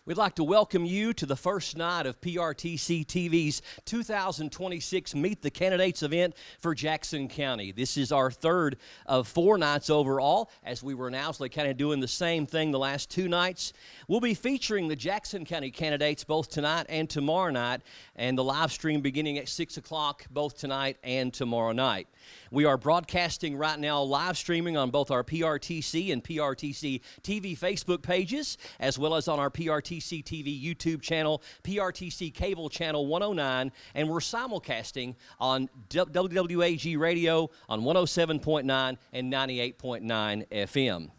We'd like to welcome you to the first night of PRTC TV's 2026 Meet the Candidates event for Jackson County. This is our third of 4 nights overall, as we were in Owsley County doing the same thing the last 2 nights. We'll be featuring the Jackson County candidates both tonight and tomorrow night, and the live stream beginning at 6 o'clock both tonight and tomorrow night. We are broadcasting right now, live streaming on both our PRTC and PRTC TV Facebook pages, as well as on our PRTC TV YouTube channel, PRTC Cable Channel 109, and we're simulcasting on WWAG Radio on 107.9 and 98.9 FM.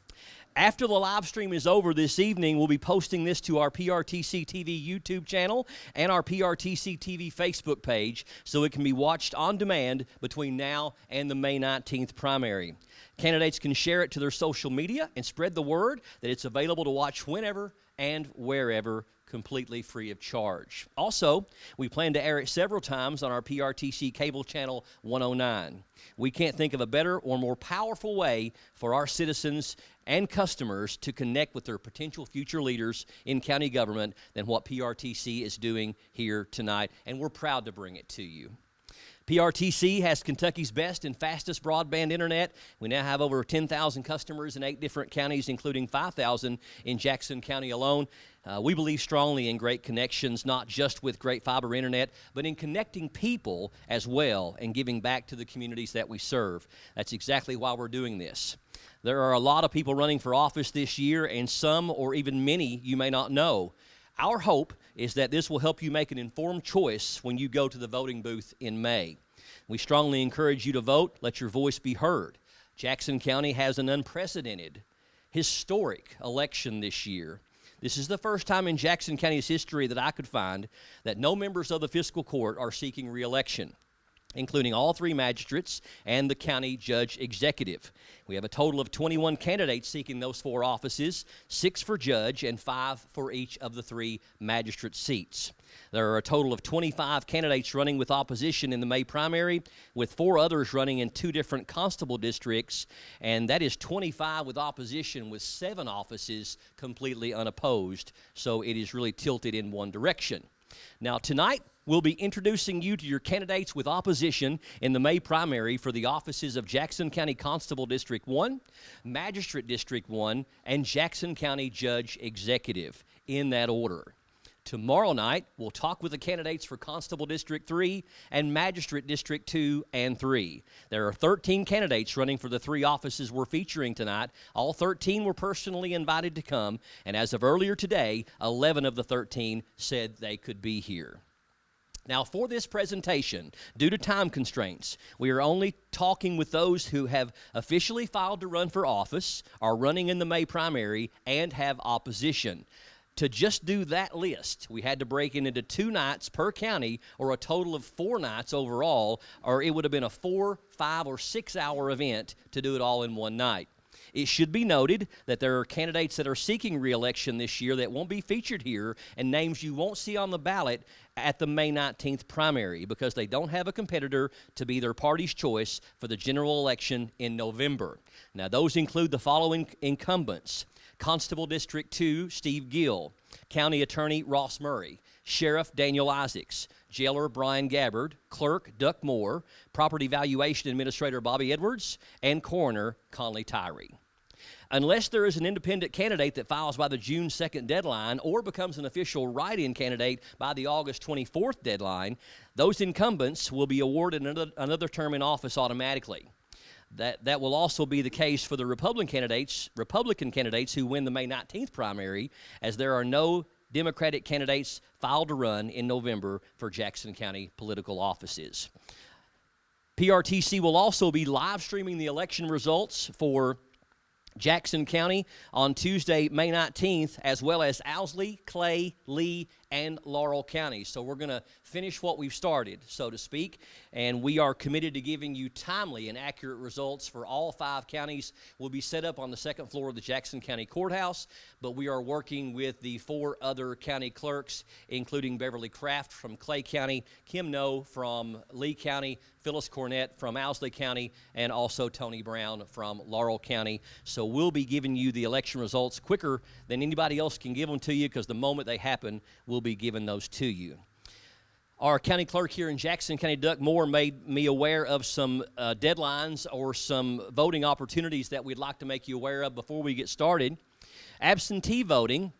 After the live stream is over this evening, we'll be posting this to our PRTC TV YouTube channel and our PRTC TV Facebook page so it can be watched on demand between now and the May 19th primary. Candidates can share it to their social media and spread the word that it's available to watch whenever and wherever, completely free of charge. Also, we plan to air it several times on our PRTC Cable Channel 109. We can't think of a better or more powerful way for our citizens and customers to connect with their potential future leaders in county government than what PRTC is doing here tonight, and we're proud to bring it to you. PRTC has Kentucky's best and fastest broadband internet. We now have over 10,000 customers in 8 different counties, including 5,000 in Jackson County alone. We believe strongly in great connections, not just with great fiber internet, but in connecting people as well and giving back to the communities that we serve. That's exactly why we're doing this. There are a lot of people running for office this year, and some or even many you may not know. Our hope is that this will help you make an informed choice when you go to the voting booth in May. We strongly encourage you to vote. Let your voice be heard. Jackson County has an unprecedented, historic election this year. This is the first time in Jackson County's history that I could find that no members of the fiscal court are seeking re-election, including all 3 magistrates and the county judge executive. We have a total of 21 candidates seeking those 4 offices, 6 for judge and 5 for each of the 3 magistrate seats. There are a total of 25 candidates running with opposition in the May primary, with 4 others running in 2 different constable districts, and that is 25 with opposition, with 7 offices completely unopposed, so it is really tilted in one direction. Now, tonight, we'll be introducing you to your candidates with opposition in the May primary for the offices of Jackson County Constable District 1, Magistrate District 1, and Jackson County Judge Executive, in that order. Tomorrow night, we'll talk with the candidates for Constable District 3 and Magistrate District 2 and 3. There are 13 candidates running for the 3 offices we're featuring tonight. All 13 were personally invited to come, and as of earlier today, 11 of the 13 said they could be here. Now, for this presentation, due to time constraints, we are only talking with those who have officially filed to run for office, are running in the May primary, and have opposition. To just do that list, we had to break it into 2 nights per county, or a total of 4 nights overall, or it would have been a 4, 5, or 6-hour event to do it all in one night. It should be noted that there are candidates that are seeking re-election this year that won't be featured here, and names you won't see on the ballot at the May 19th primary because they don't have a competitor to be their party's choice for the general election in November. Now, those include the following incumbents: Constable District 2, Steve Gill; County Attorney Ross Murray; Sheriff Daniel Issacs; Jailer Brian Gabbard; Clerk Duck Moore; Property Valuation Administrator Bobby Edwards; and Coroner Conley Tyree. Unless there is an independent candidate that files by the June 2nd deadline or becomes an official write-in candidate by the August 24th deadline, those incumbents will be awarded another term in office automatically. That will also be the case for the Republican candidates who win the May 19th primary, as there are no Democratic candidates filed to run in November for Jackson County political offices. PRTC will also be live streaming the election results for Jackson County on Tuesday, May 19th, as well as Owsley, Clay, Lee, and Laurel County. So we're going to finish what we've started, so to speak, and we are committed to giving you timely and accurate results for all 5 counties. We'll be set up on the second floor of the Jackson County Courthouse, but we are working with the 4 other county clerks, including Beverly Kraft from Clay County, Kim No from Lee County, Phyllis Cornett from Owsley County, and also Tony Brown from Laurel County. So we'll be giving you the election results quicker than anybody else can give them to you, because the moment they happen, we'll be giving those to you. Our county clerk here in Jackson County, Doug Moore, made me aware of some deadlines or some voting opportunities that we'd like to make you aware of before we get started. Absentee voting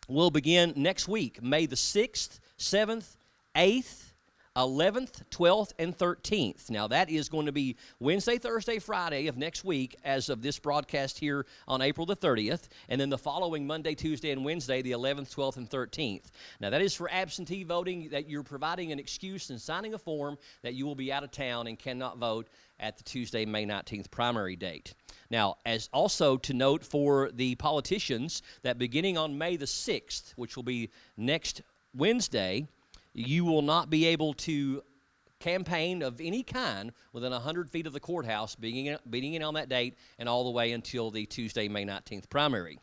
will begin next week, May the 6th, 7th, 8th, 11th, 12th, and 13th. Now, that is going to be Wednesday, Thursday, Friday of next week as of this broadcast here on April the 30th, and then the following Monday, Tuesday, and Wednesday, the 11th, 12th, and 13th. Now, that is for absentee voting, that you're providing an excuse and signing a form that you will be out of town and cannot vote at the Tuesday, May 19th primary date. Now, as also to note for the politicians, that beginning on May the 6th, which will be next Wednesday, you will not be able to campaign of any kind within 100 feet of the courthouse beginning on that date and all the way until the Tuesday, May 19th primary.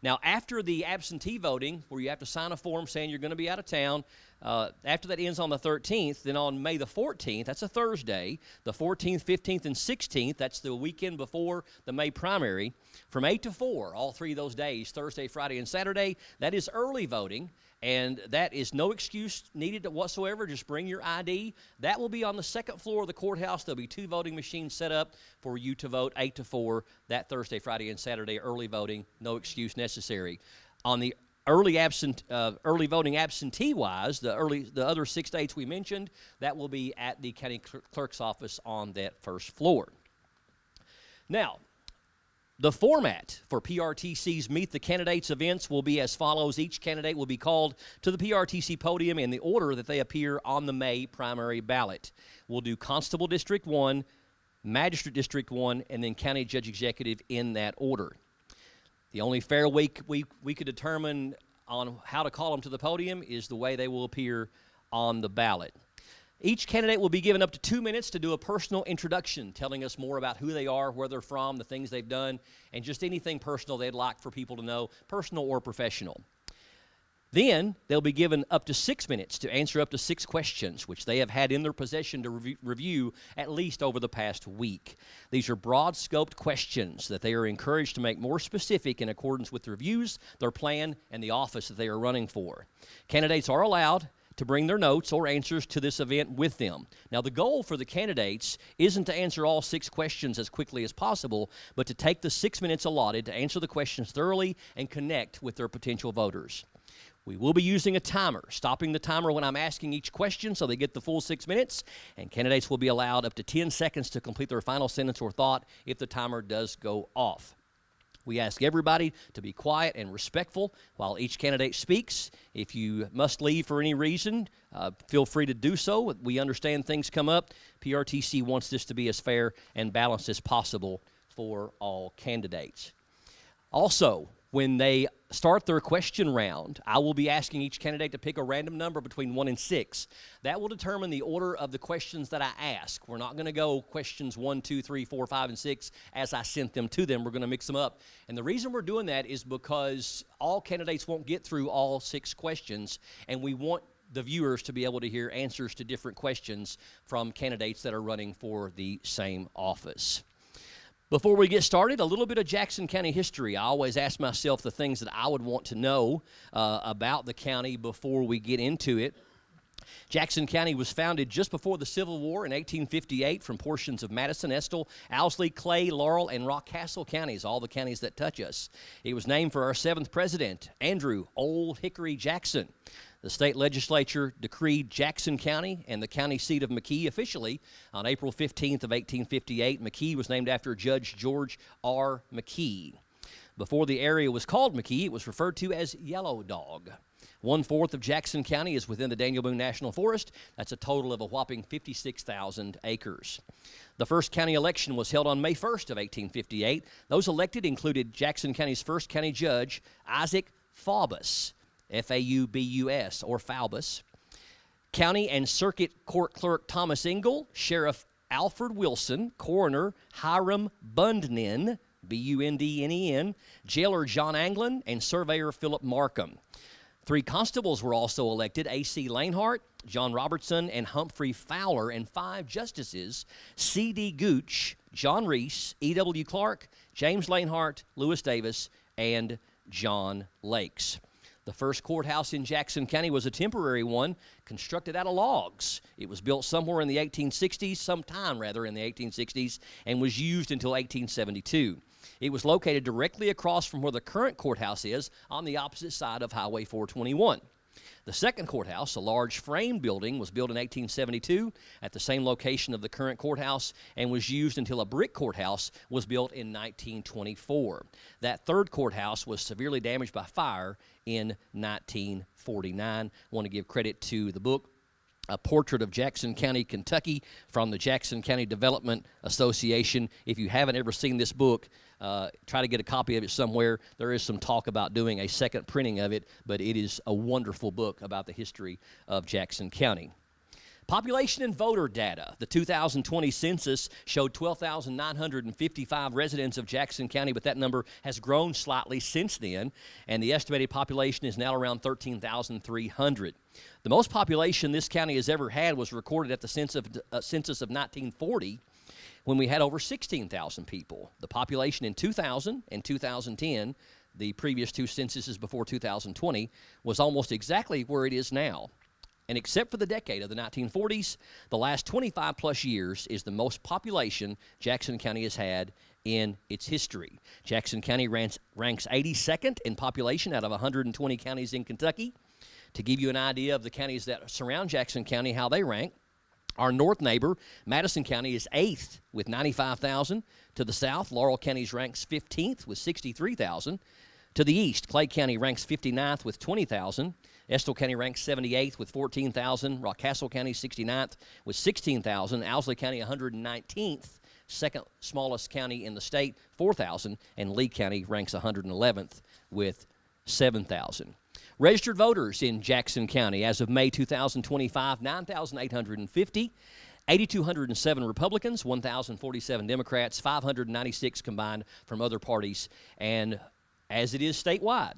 Now, after the absentee voting, where you have to sign a form saying you're going to be out of town, after that ends on the 13th, then on May the 14th, that's a Thursday, the 14th, 15th, and 16th, that's the weekend before the May primary, from 8 to 4, all 3 of those days, Thursday, Friday, and Saturday, that is early voting. And that is no excuse needed whatsoever. Just bring your ID. That will be on the second floor of the courthouse. There'll be 2 voting machines set up for you to vote 8 to 4 that Thursday, Friday, and Saturday, early voting. No excuse necessary. On the early voting absentee-wise, the other 6 dates we mentioned, that will be at the county clerk's office on that first floor. Now, the format for PRTC's Meet the Candidates events will be as follows. Each candidate will be called to the PRTC podium in the order that they appear on the May primary ballot. We'll do Constable District 1, Magistrate District 1, and then County Judge Executive in that order. The only fair way we could determine on how to call them to the podium is the way they will appear on the ballot. Each candidate will be given up to 2 minutes to do a personal introduction, telling us more about who they are, where they're from, the things they've done, and just anything personal they'd like for people to know, personal or professional. Then they'll be given up to 6 minutes to answer up to 6 questions, which they have had in their possession to review at least over the past week. These are broad-scoped questions that they are encouraged to make more specific in accordance with their views, their plan, and the office that they are running for. Candidates are allowed to bring their notes or answers to this event with them. Now, the goal for the candidates isn't to answer all 6 questions as quickly as possible, but to take the 6 minutes allotted to answer the questions thoroughly and connect with their potential voters. We will be using a timer, stopping the timer when I'm asking each question so they get the full 6 minutes, and candidates will be allowed up to 10 seconds to complete their final sentence or thought if the timer does go off. We ask everybody to be quiet and respectful while each candidate speaks. If you must leave for any reason, feel free to do so. We understand things come up. PRTC wants this to be as fair and balanced as possible for all candidates. Also, when they start their question round, I will be asking each candidate to pick a random number between 1 and 6. That will determine the order of the questions that I ask. We're not going to go questions 1, 2, 3, 4, 5, and 6 as I sent them to them. We're going to mix them up. And the reason we're doing that is because all candidates won't get through all 6 questions, and we want the viewers to be able to hear answers to different questions from candidates that are running for the same office. Before we get started, a little bit of Jackson County history. I always ask myself the things that I would want to know about the county before we get into it. Jackson County was founded just before the Civil War in 1858 from portions of Madison, Estill, Owsley, Clay, Laurel, and Rockcastle counties, all the counties that touch us. It was named for our 7th president, Andrew Old Hickory Jackson. The state legislature decreed Jackson County and the county seat of McKee officially on April 15th of 1858. McKee was named after Judge George R. McKee. Before the area was called McKee, it was referred to as Yellow Dog. 1/4 of Jackson County is within the Daniel Boone National Forest. That's a total of a whopping 56,000 acres. The first county election was held on May 1st of 1858. Those elected included Jackson County's first county judge, Isaac Faubus. F-A-U-B-U-S, or Faubus. County and Circuit Court Clerk Thomas Engel, Sheriff Alfred Wilson, Coroner Hiram Bundnen, B-U-N-D-N-E-N, Jailer John Anglin, and Surveyor Philip Markham. 3 constables were also elected: A.C. Lanehart, John Robertson, and Humphrey Fowler, and 5 justices: C.D. Gooch, John Reese, E.W. Clark, James Lanehart, Lewis Davis, and John Lakes. The first courthouse in Jackson County was a temporary one constructed out of logs. It was built sometime in the 1860s, and was used until 1872. It was located directly across from where the current courthouse is, on the opposite side of Highway 421. The second courthouse, a large frame building, was built in 1872 at the same location of the current courthouse and was used until a brick courthouse was built in 1924. That third courthouse was severely damaged by fire in 1949. I want to give credit to the book, A Portrait of Jackson County, Kentucky, from the Jackson County Development Association. If you haven't ever seen this book, try to get a copy of it somewhere. There is some talk about doing a second printing of it, but it is a wonderful book about the history of Jackson County. Population and voter data. The 2020 census showed 12,955 residents of Jackson County, but that number has grown slightly since then, and the estimated population is now around 13,300. The most population this county has ever had was recorded at the census of 1940, when we had over 16,000 people. The population in 2000 and 2010, the previous 2 censuses before 2020, was almost exactly where it is now. And except for the decade of the 1940s, the last 25-plus years is the most population Jackson County has had in its history. Jackson County ranks 82nd in population out of 120 counties in Kentucky. To give you an idea of the counties that surround Jackson County, how they rank, our north neighbor, Madison County, is 8th with 95,000. To the south, Laurel County ranks 15th with 63,000. To the east, Clay County ranks 59th with 20,000. Estill County ranks 78th with 14,000. Rockcastle County 69th with 16,000. Owsley County 119th, second smallest county in the state, 4,000. And Lee County ranks 111th with 7,000. Registered voters in Jackson County as of May 2025, 9,850. 8,207 Republicans, 1,047 Democrats, 596 combined from other parties. And as it is statewide,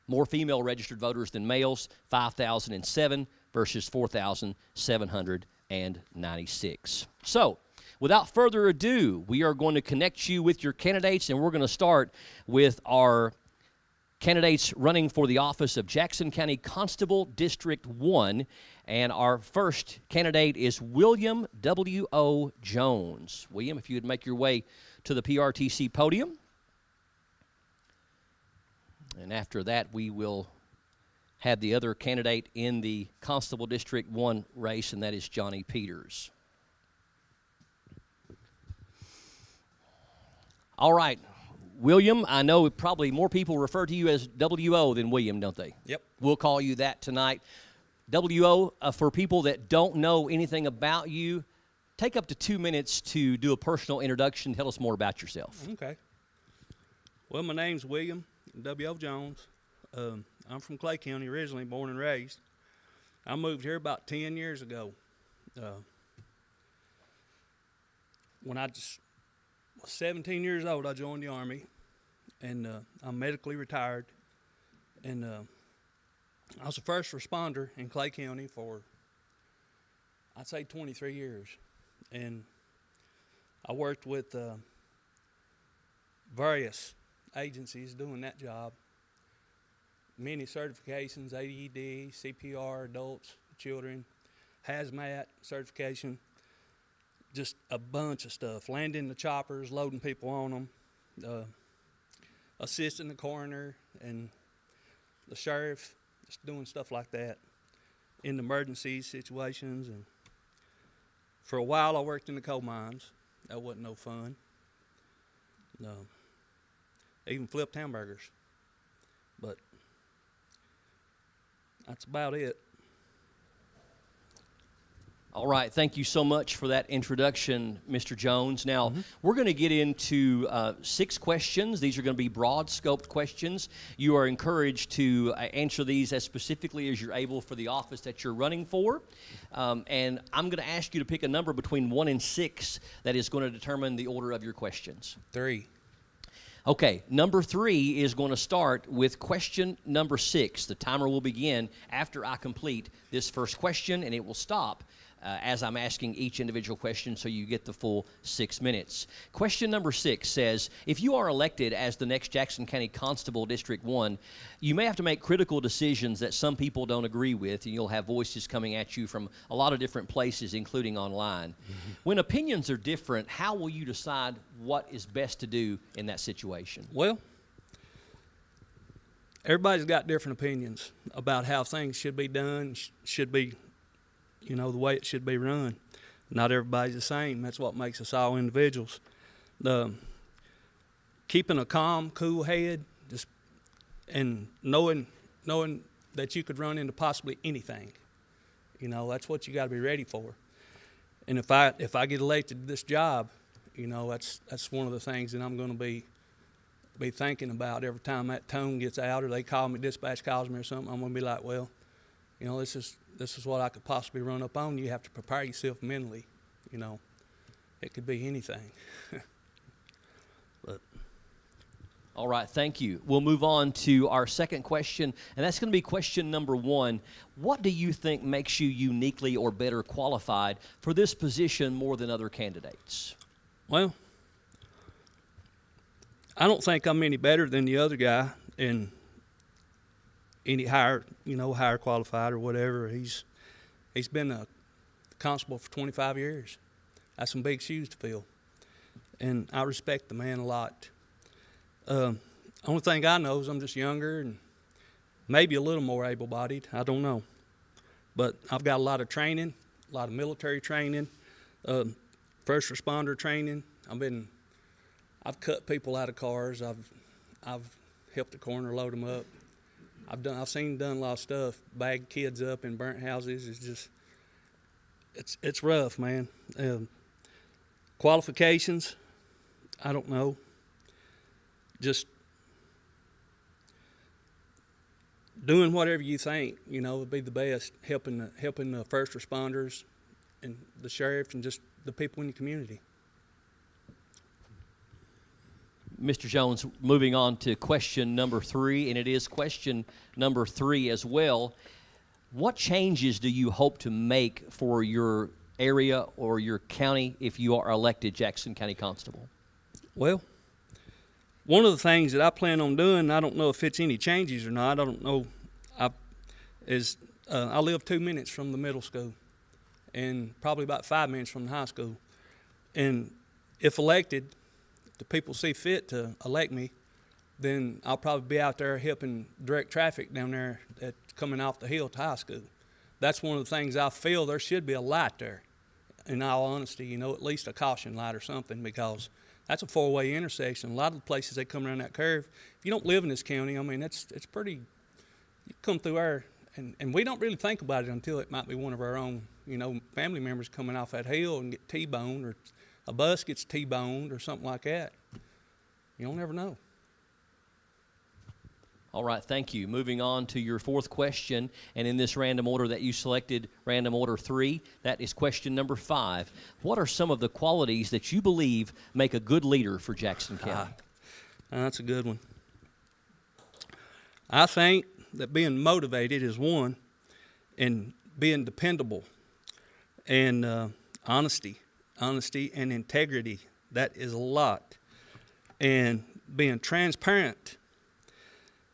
more female registered voters than males, 5,007 versus 4,796. So, without further ado, we are going to connect you with your candidates, and we're going to start with our candidates running for the office of Jackson County Constable District 1. And our first candidate is William W.O. Jones. William, if you would make your way to the PRTC podium. And after that, we will have the other candidate in the Constable District 1 race, and that is Johnny Peters. All right. William, I know probably more people refer to you as W.O. than William, don't they? Yep. We'll call you that tonight. W.O., for people that don't know anything about you, take up to 2 minutes to do a personal introduction. Tell us more about yourself. Okay. Well, my name's William W.O. Jones. I'm from Clay County originally, born and raised. I moved here about 10 years ago. When I just was 17 years old, I joined the Army, and I'm medically retired. And I was a first responder in Clay County for, I'd say, 23 years. And I worked with various agencies doing that job. Many certifications, AED, CPR, adults, children, hazmat certification, just a bunch of stuff. Landing the choppers, loading people on them, assisting the coroner and the sheriff, just doing stuff like that in emergency situations. And for a while, I worked in the coal mines. That wasn't no fun. No. Even flipped hamburgers. But that's about it. All right, thank you so much for that introduction, Mr. Jones. Now, we're going to get into 6 questions. These are going to be broad-scoped questions. You are encouraged to answer these as specifically as you're able for the office that you're running for. And I'm going to ask you to pick a number between 1 and 6 that is going to determine the order of your questions. 3. Okay, number 3 is going to start with question number 6. The timer will begin after I complete this first question, and it will stop as I'm asking each individual question, so you get the full 6 minutes. Question number 6 says, if you are elected as the next Jackson County Constable District 1, you may have to make critical decisions that some people don't agree with, and you'll have voices coming at you from a lot of different places, including online. When opinions are different, how will you decide what is best to do in that situation? Well, everybody's got different opinions about how things should be done, should be, you know, the way it should be run. Not everybody's the same. That's what makes us all individuals. Keeping a calm, cool head, and knowing that you could run into possibly anything. You know, that's what you got to be ready for. And if I get elected to this job, you know, that's one of the things that I'm going to be thinking about every time that tone gets out, or they call me, dispatch calls me or something. I'm going to be like, well, you know, this is what I could possibly run up on. You have to prepare yourself mentally. You know, it could be anything. But all right, thank you. We'll move on to our second question, and that's going to be question number 1. What do you think makes you uniquely or better qualified for this position more than other candidates? Well, I don't think I'm any better than the other guy in any higher qualified or whatever. He's been a constable for 25 years. That's some big shoes to fill, and I respect the man a lot. Only thing I know is I'm just younger and maybe a little more able-bodied. I don't know, but I've got a lot of training, a lot of military training, first responder training. I've cut people out of cars. I've helped the coroner load them up. I've seen done a lot of stuff. Bagged kids up in burnt houses. It's rough, man. Qualifications, I don't know. Just doing whatever you think, you know, would be the best. Helping the first responders and the sheriff and just the people in the community. Mr. Jones, moving on to question number 3, and it is question number 3 as well. What changes do you hope to make for your area or your county if you are elected Jackson County Constable? Well, one of the things that I plan on doing, I don't know if it's any changes or not, I don't know, I live 2 minutes from the middle school and probably about 5 minutes from the high school. And if elected, the people see fit to elect me, then I'll probably be out there helping direct traffic down there coming off the hill to high school. That's one of the things I feel there should be a light there, in all honesty, you know, at least a caution light or something, because that's a 4-way intersection. A lot of the places they come around that curve, if you don't live in this county, I mean, it's pretty, you come through there, and we don't really think about it until it might be one of our own, you know, family members coming off that hill and get T-boned, or a bus gets T-boned or something like that. You don't ever know. All right, thank you. Moving on to your 4th question, and in this random order that you selected, random order 3, that is question number 5. What are some of the qualities that you believe make a good leader for Jackson County? That's a good one. I think that being motivated is one, and being dependable, and honesty and integrity, that is a lot. And being transparent,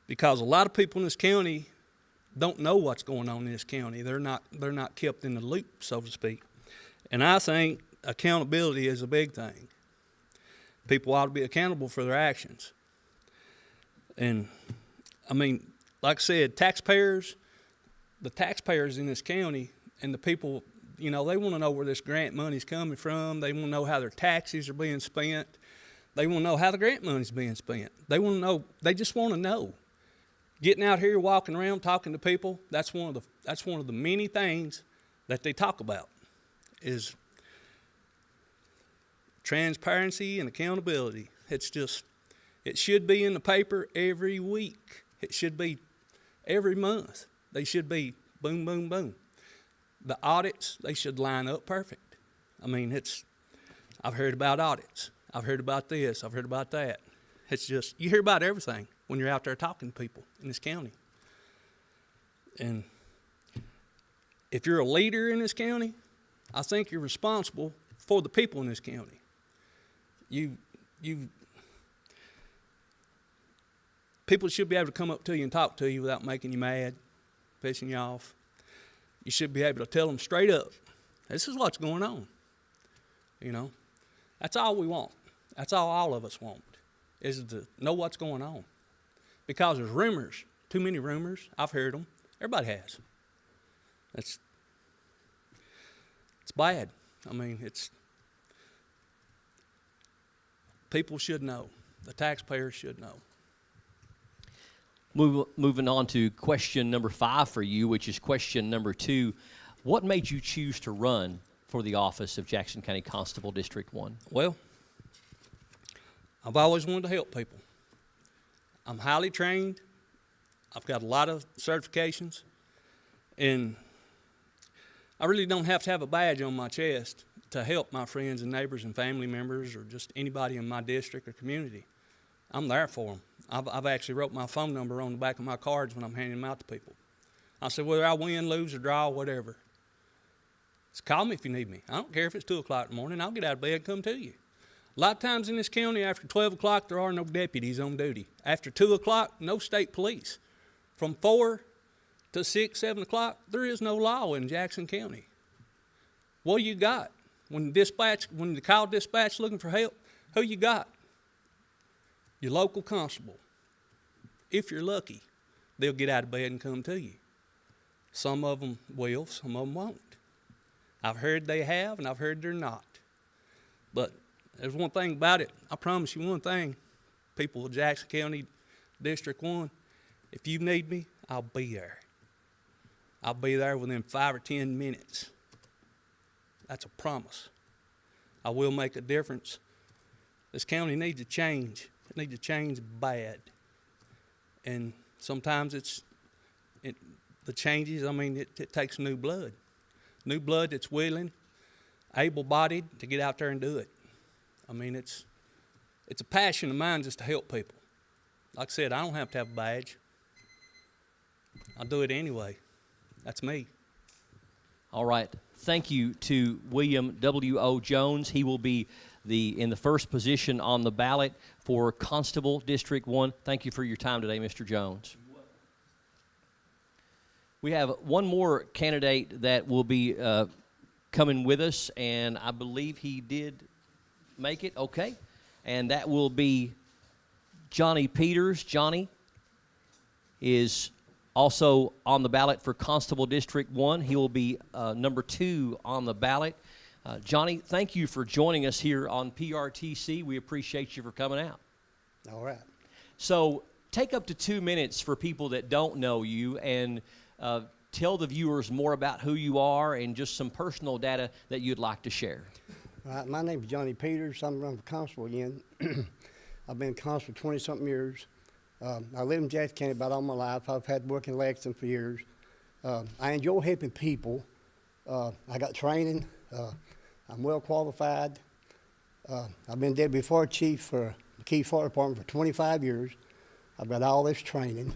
because a lot of people in this county don't know what's going on in this county. They're not kept in the loop, so to speak. And I think accountability is a big thing. People ought to be accountable for their actions. And I mean, like I said, the taxpayers in this county and the people, you know, they want to know where this grant money's coming from. They want to know how their taxes are being spent. They want to know how the grant money's being spent. They want to know. They just want to know. Getting out here, walking around, talking to people, that's one of the many things that they talk about. is transparency and accountability. It's just, it should be in the paper every week. It should be every month. They should be boom, boom, boom. The audits, they should line up perfect. I mean, I've heard about audits. I've heard about this. I've heard about that. It's just, you hear about everything when you're out there talking to people in this county. And if you're a leader in this county, I think you're responsible for the people in this county. People should be able to come up to you and talk to you without making you mad, pissing you off. You should be able to tell them straight up, this is what's going on. You know, that's all we want. That's all of us want, is to know what's going on. Because there's rumors, too many rumors. I've heard them. Everybody has. It's bad. I mean, people should know. The taxpayers should know. Moving on to question number 5 for you, which is question number 2. What made you choose to run for the office of Jackson County Constable District 1? Well, I've always wanted to help people. I'm highly trained. I've got a lot of certifications. And I really don't have to have a badge on my chest to help my friends and neighbors and family members or just anybody in my district or community. I'm there for them. I've actually wrote my phone number on the back of my cards when I'm handing them out to people. I said, whether I win, lose, or draw, whatever, just call me if you need me. I don't care if it's 2 o'clock in the morning. I'll get out of bed and come to you. A lot of times in this county, after 12 o'clock, there are no deputies on duty. After 2 o'clock, no state police. From 4 to 6, 7 o'clock, there is no law in Jackson County. What do you got? When the call dispatch looking for help, who you got? Your local constable. If you're lucky, they'll get out of bed and come to you. Some of them will, some of them won't. I've heard they have, and I've heard they're not. But there's one thing about it. I promise you one thing, people of Jackson County District 1, if you need me, I'll be there. I'll be there within 5 or 10 minutes. That's a promise. I will make a difference. This county needs to change. It needs to change bad. And sometimes the changes, I mean, it takes new blood. New blood that's willing, able-bodied to get out there and do it. I mean, it's a passion of mine just to help people. Like I said, I don't have to have a badge. I'll do it anyway. That's me. All right. Thank you to William W.O. Jones. He will be in the first position on the ballot for Constable District 1. Thank you for your time today, Mr. Jones. We have one more candidate that will be coming with us, and I believe he did make it. Okay. And that will be Johnny Peters. Johnny is also on the ballot for Constable District 1. He will be number 2 on the ballot. Johnny, thank you for joining us here on PRTC. We appreciate you for coming out. All right. So take up to 2 minutes for people that don't know you and tell the viewers more about who you are and just some personal data that you'd like to share. All right. My name is Johnny Peters. I'm running for Constable again. I've been Constable 20-something years. I live in Jackson County about all my life. I've had work in Lexington for years. I enjoy helping people. I got training. I'm well qualified. I've been Deputy Fire Chief for the Key Fire Department for 25 years. I've got all this training.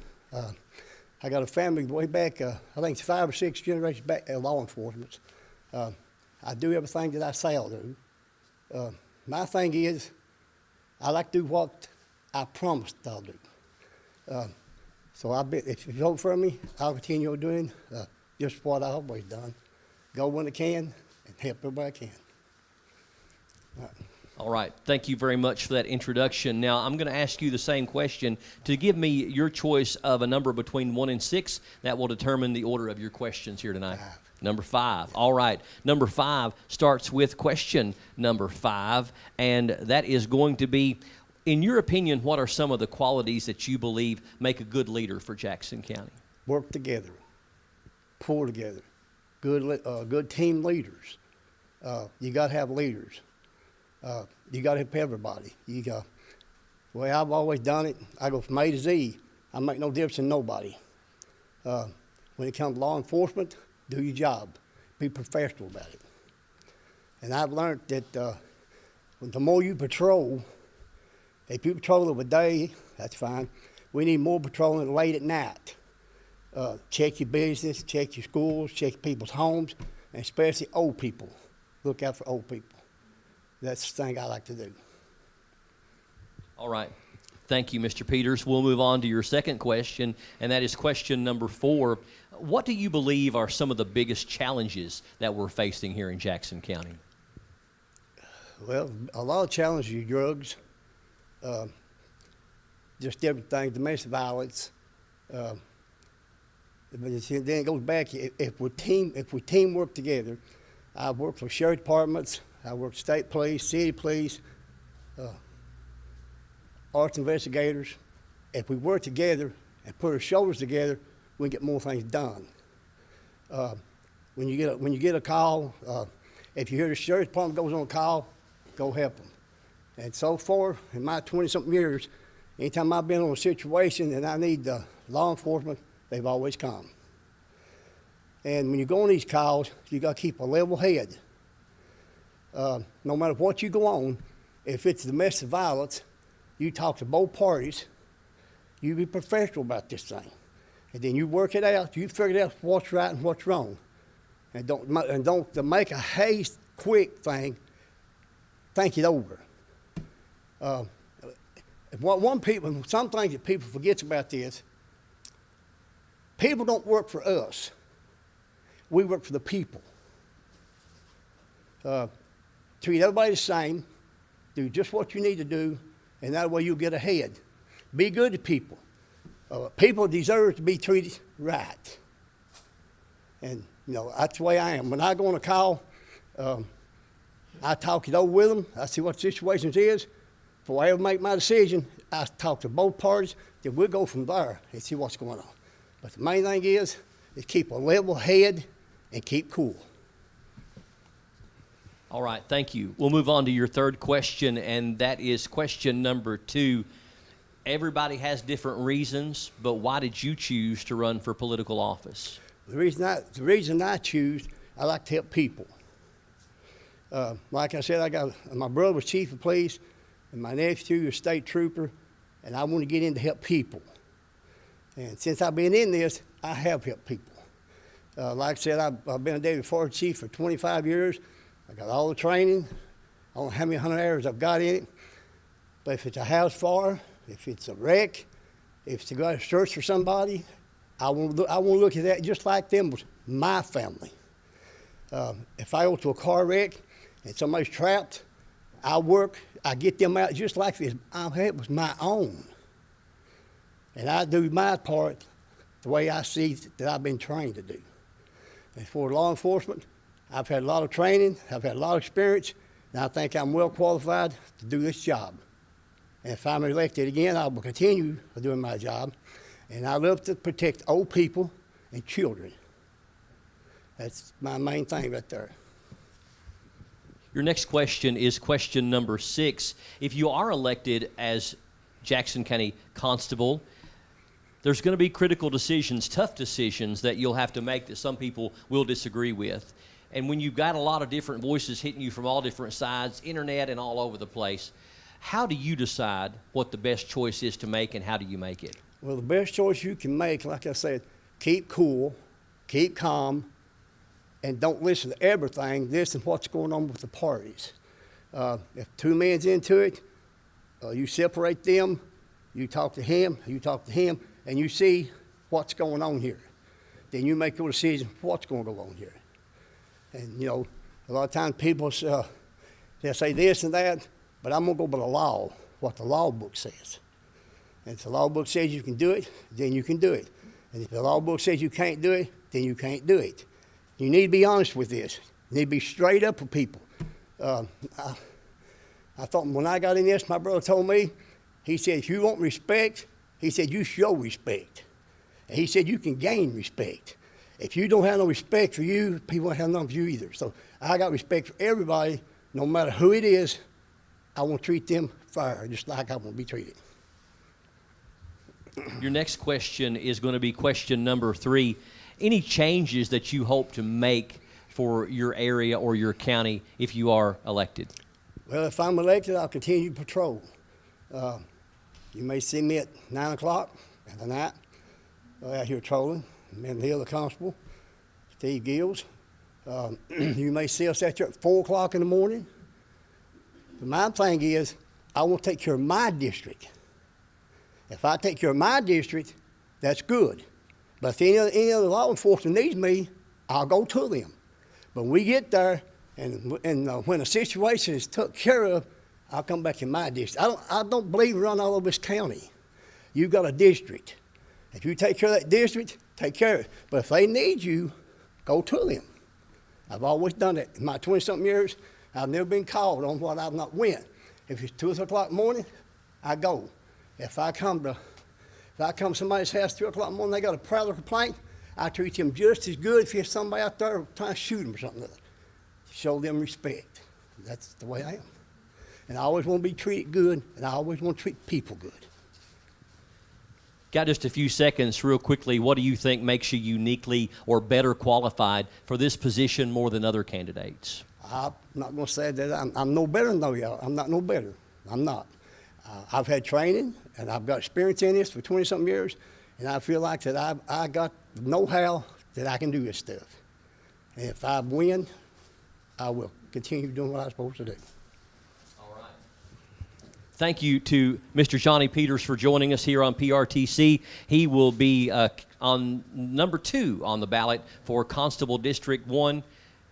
I got a family way back, I think it's 5 or 6 generations back in law enforcement. I do everything that I say I'll do. My thing is, I like to do what I promised I'll do. So if you vote for me, I'll continue doing just what I've always done. Go when I can and help everybody I can. All right. All right. Thank you very much for that introduction. Now, I'm going to ask you the same question to give me your choice of a number between 1 and 6. That will determine the order of your questions here tonight. 5. Number 5. All right. Number 5 starts with question number 5, and that is going to be, in your opinion, what are some of the qualities that you believe make a good leader for Jackson County? Work together, pull together, good team leaders, You got to have leaders. You got to help everybody. The way I've always done it, I go from A to Z. I make no difference in nobody. When it comes to law enforcement, do your job. Be professional about it. And I've learned that the more you patrol, if you patrol over day, that's fine. We need more patrolling late at night. Check your business, check your schools, check people's homes, and especially old people. Look out for old people. That's the thing I like to do. All right. Thank you, Mr. Peters. We'll move on to your second question, and that is question number 4. What do you believe are some of the biggest challenges that we're facing here in Jackson County? Well, a lot of challenges are drugs, just everything, domestic violence. But then it goes back, if we teamwork together. I've worked for sheriff departments, I worked state police, city police, arts investigators. If we work together and put our shoulders together, we can get more things done. When you get a call, if you hear the sheriff department goes on a call, go help them. And so far, in my 20-something years, anytime I've been in a situation and I need law enforcement, they've always come. And when you go on these calls, you got to keep a level head. No matter what you go on, if it's domestic violence, you talk to both parties. You be professional about this thing, and then you work it out. You figure out what's right and what's wrong, and don't make a haste, quick thing. Think it over. Some things that people forget about this. People don't work for us. We work for the people. Treat everybody the same. Do just what you need to do, and that way you'll get ahead. Be good to people. People deserve to be treated right. And, that's the way I am. When I go on a call, I talk it over with them. I see what the situation is. Before I ever make my decision, I talk to both parties. Then we'll go from there and see what's going on. But the main thing is keep a level head and keep cool. All right, thank you. We'll move on to your third question, and that is question number 2. Everybody has different reasons, but why did you choose to run for political office? The reason I choose, I like to help people. Like I said, my brother was chief of police, and my nephew was state trooper, and I want to get in to help people. And since I've been in this, I have helped people. Like I said, I've been a deputy fire chief for 25 years. I got all the training. I don't know how many 100 hours I've got in it. But if it's a house fire, if it's a wreck, if it's to go out and search for somebody, I want to look at that just like them was my family. If I go to a car wreck and somebody's trapped, I get them out just like this. It was my own. And I do my part the way I see that I've been trained to do. As for law enforcement, I've had a lot of training, I've had a lot of experience, and I think I'm well qualified to do this job. And if I'm elected again, I will continue doing my job. And I love to protect old people and children. That's my main thing right there. Your next question is question number 6. If you are elected as Jackson County Constable, there's going to be critical decisions, tough decisions that you'll have to make that some people will disagree with. And when you've got a lot of different voices hitting you from all different sides, internet and all over the place, how do you decide what the best choice is to make, and how do you make it? Well, the best choice you can make, like I said, keep cool, keep calm, and don't listen to everything. Listen to what's going on with the parties. If 2 men's into it, you separate them, you talk to him, and you see what's going on here. Then you make your decision what's going to go on here. And, a lot of times people they'll say this and that, but I'm going to go by the law, what the law book says. And if the law book says you can do it, then you can do it. And if the law book says you can't do it, then you can't do it. You need to be honest with this. You need to be straight up with people. I thought when I got in this, my brother told me, he said, if you want respect, he said, you show respect. And he said, you can gain respect. If you don't have no respect for you, people don't have none for you either. So I got respect for everybody, no matter who it is. I want to treat them fair, just like I want to be treated. Your next question is going to be question number 3. Any changes that you hope to make for your area or your county if you are elected? Well, if I'm elected, I'll continue to patrol. You may see me at 9 o'clock at the night out here trolling. Man Hill, the Constable, Steve Gills. You may see us out here at 4 o'clock in the morning. But my thing is, I want to take care of my district. If I take care of my district, that's good. But if any other law enforcement needs me, I'll go to them. But when we get there, and when a situation is took care of, I'll come back in my district. I don't believe run all over this county. You've got a district. If you take care of that district, take care of it. But if they need you, go to them. I've always done that. In my 20-something years, I've never been called on what I've not went. If it's 2 o'clock in the morning, I go. If I come to somebody's house 2 o'clock in the morning, they got a prowler complaint, I treat them just as good if there's somebody out there trying to shoot them or something. Show them respect. That's the way I am. And I always want to be treated good, and I always want to treat people good. Got just a few seconds real quickly. What do you think makes you uniquely or better qualified for this position more than other candidates? I'm not going to say that I'm no better than y'all. I'm not no better. I'm not. I've had training, and I've got experience in this for 20-something years, and I feel like that I got the know-how that I can do this stuff. And if I win, I will continue doing what I'm supposed to do. All right. Thank you to Mr. Johnny Peters for joining us here on PRTC. He will be on number 2 on the ballot for Constable District 1,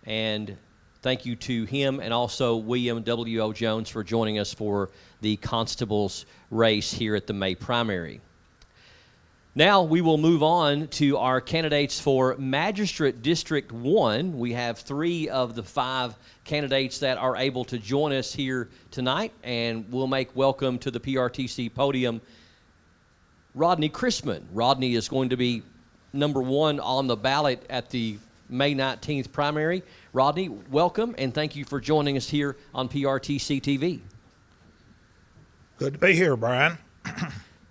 and thank you to him and also William W.O. Jones for joining us for the Constable's race here at the May primary. Now we will move on to our candidates for Magistrate District 1. We have 3 of the 5 candidates that are able to join us here tonight, and we'll make welcome to the PRTC podium Rodney Chrisman. Rodney is going to be number 1 on the ballot at the May 19th primary. Rodney, welcome, and thank you for joining us here on PRTC TV. Good to be here, Brian.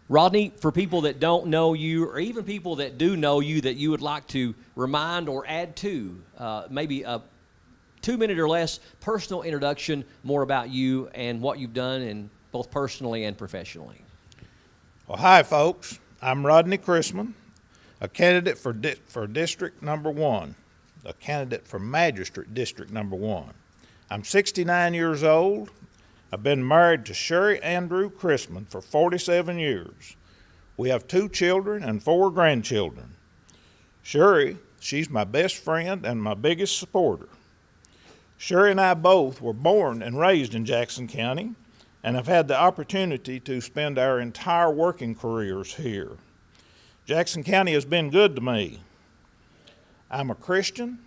Rodney, for people that don't know you, or even people that do know you that you would like to remind or add to, maybe a 2-minute or less personal introduction, more about you and what you've done, and both personally and professionally. Well, hi, folks. I'm Rodney Chrisman, a candidate for District Number 1, a candidate for Magistrate District Number 1. I'm 69 years old. I've been married to Sherry Andrew Chrisman for 47 years. We have 2 children and 4 grandchildren. Sherry, she's my best friend and my biggest supporter. Sherry and I both were born and raised in Jackson County and have had the opportunity to spend our entire working careers here. Jackson County has been good to me. I'm a Christian,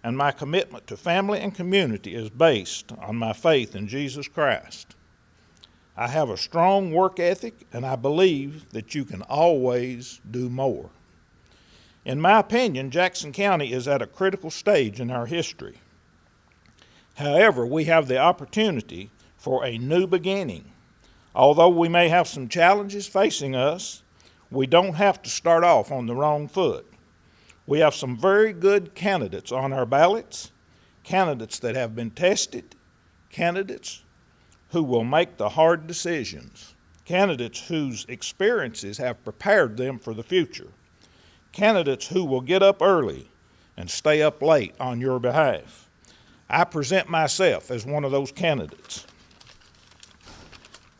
and my commitment to family and community is based on my faith in Jesus Christ. I have a strong work ethic, and I believe that you can always do more. In my opinion, Jackson County is at a critical stage in our history. However, we have the opportunity for a new beginning. Although we may have some challenges facing us, we don't have to start off on the wrong foot. We have some very good candidates on our ballots, candidates that have been tested, candidates who will make the hard decisions, candidates whose experiences have prepared them for the future, candidates who will get up early and stay up late on your behalf. I present myself as one of those candidates.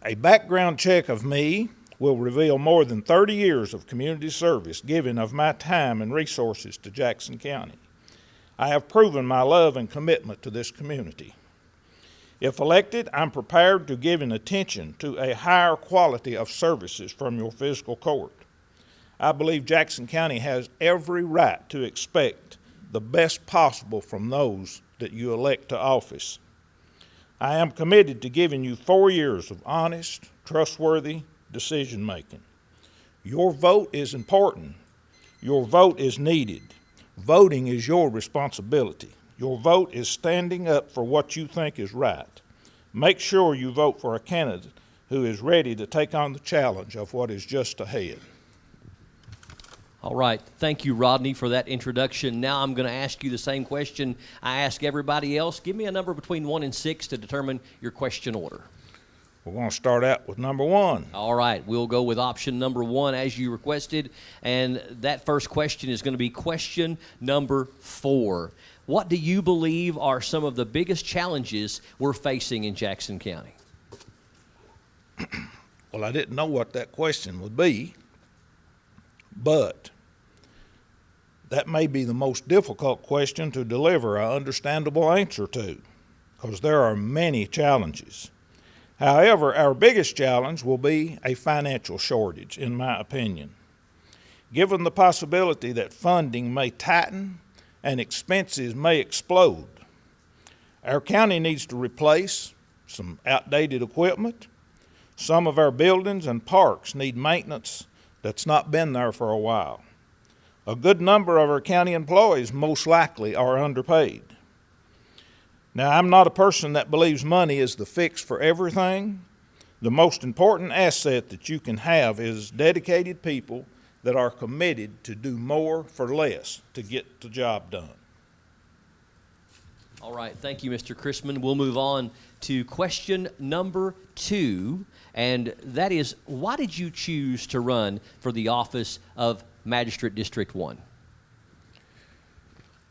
A background check of me will reveal more than 30 years of community service given of my time and resources to Jackson County. I have proven my love and commitment to this community. If elected, I'm prepared to give an attention to a higher quality of services from your fiscal court. I believe Jackson County has every right to expect the best possible from those that you elect to office. I am committed to giving you 4 years of honest, trustworthy decision-making. Your vote is important. Your vote is needed. Voting is your responsibility. Your vote is standing up for what you think is right. Make sure you vote for a candidate who is ready to take on the challenge of what is just ahead. All right. Thank you, Rodney, for that introduction. Now I'm going to ask you the same question I ask everybody else. Give me a number between 1 and 6 to determine your question order. We're going to start out with number 1. All right. We'll go with option number 1 as you requested. And that first question is going to be question number 4. What do you believe are some of the biggest challenges we're facing in Jackson County? Well, I didn't know what that question would be, but that may be the most difficult question to deliver an understandable answer to, because there are many challenges. However, our biggest challenge will be a financial shortage, in my opinion. Given the possibility that funding may tighten and expenses may explode, our county needs to replace some outdated equipment. Some of our buildings and parks need maintenance that's not been there for a while. A good number of our county employees most likely are underpaid. Now, I'm not a person that believes money is the fix for everything. The most important asset that you can have is dedicated people that are committed to do more for less to get the job done. All right. Thank you, Mr. Chrisman. We'll move on to question number 2, and that is, why did you choose to run for the office of Magistrate District 1?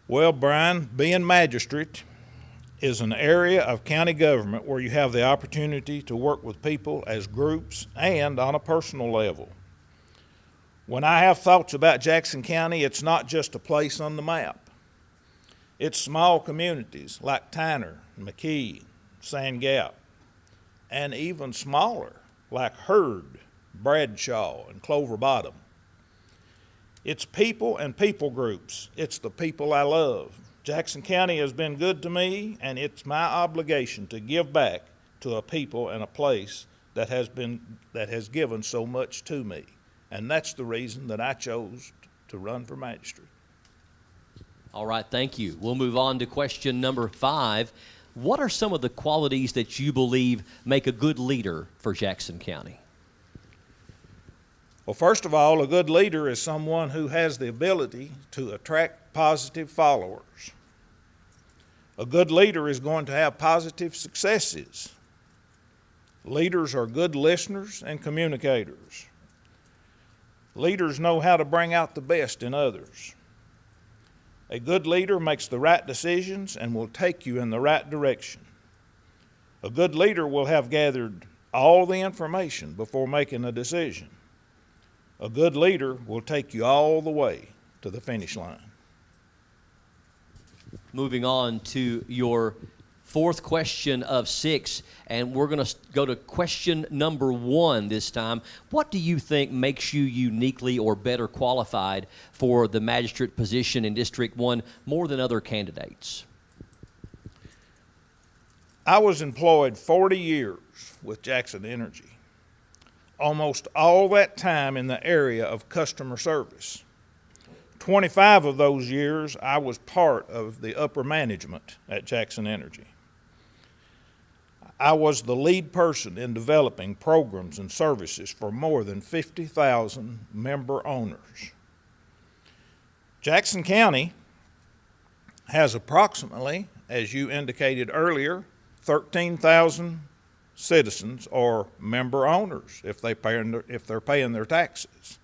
Well, Brian, being magistrate is an area of county government where you have the opportunity to work with people as groups and on a personal level. When I have thoughts about Jackson County, it's not just a place on the map. It's small communities like Tyner, McKee, Sand Gap, and even smaller like Hurd, Bradshaw, and Clover Bottom. It's people and people groups. It's the people I love. Jackson County has been good to me, and it's my obligation to give back to a people and a place that has given so much to me. And that's the reason that I chose to run for magistrate. All right, thank you. We'll move on to question number 5. What are some of the qualities that you believe make a good leader for Jackson County? Well, first of all, a good leader is someone who has the ability to attract positive followers. A good leader is going to have positive successes. Leaders are good listeners and communicators. Leaders know how to bring out the best in others. A good leader makes the right decisions and will take you in the right direction. A good leader will have gathered all the information before making a decision. A good leader will take you all the way to the finish line. Moving on to your 4th question of 6, and we're going to go to question number 1 this time. What do you think makes you uniquely or better qualified for the magistrate position in District 1 more than other candidates? I was employed 40 years with Jackson Energy. Almost all that time in the area of customer service. 25 of those years, I was part of the upper management at Jackson Energy. I was the lead person in developing programs and services for more than 50,000 member owners. Jackson County has approximately, as you indicated earlier, 13,000 citizens or member owners if they're paying their taxes.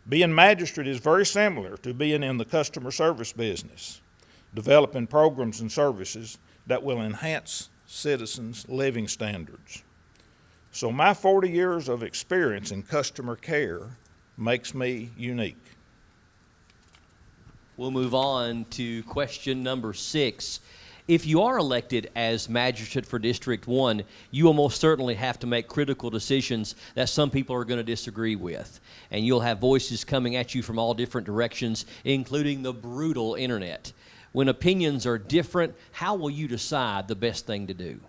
Being magistrate is very similar to being in the customer service business, developing programs and services that will enhance citizens' living standards. So my 40 years of experience in customer care makes me unique. We'll move on to question number 6. If you are elected as magistrate for District 1, you will most certainly have to make critical decisions that some people are going to disagree with. And you'll have voices coming at you from all different directions, including the brutal internet. When opinions are different, how will you decide the best thing to do?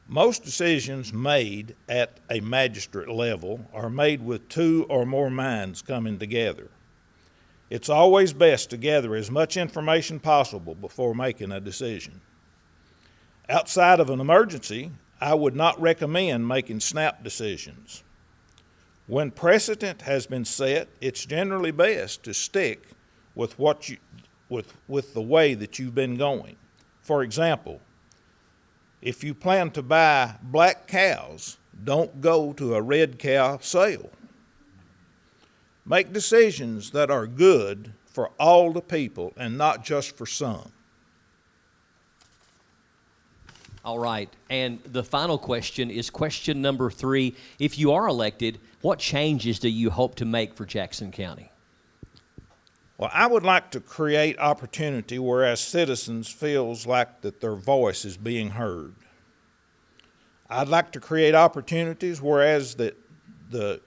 Most decisions made at a magistrate level are made with 2 or more minds coming together. It's always best to gather as much information possible before making a decision. Outside of an emergency, I would not recommend making snap decisions. When precedent has been set, it's generally best to stick with with the way that you've been going. For example, if you plan to buy black cows, don't go to a red cow sale. Make decisions that are good for all the people and not just for some. All right, and the final question is question number 3. If you are elected, what changes do you hope to make for Jackson County? Well, I would like to create opportunity whereas citizens feels like that their voice is being heard. I'd like to create opportunities whereas that the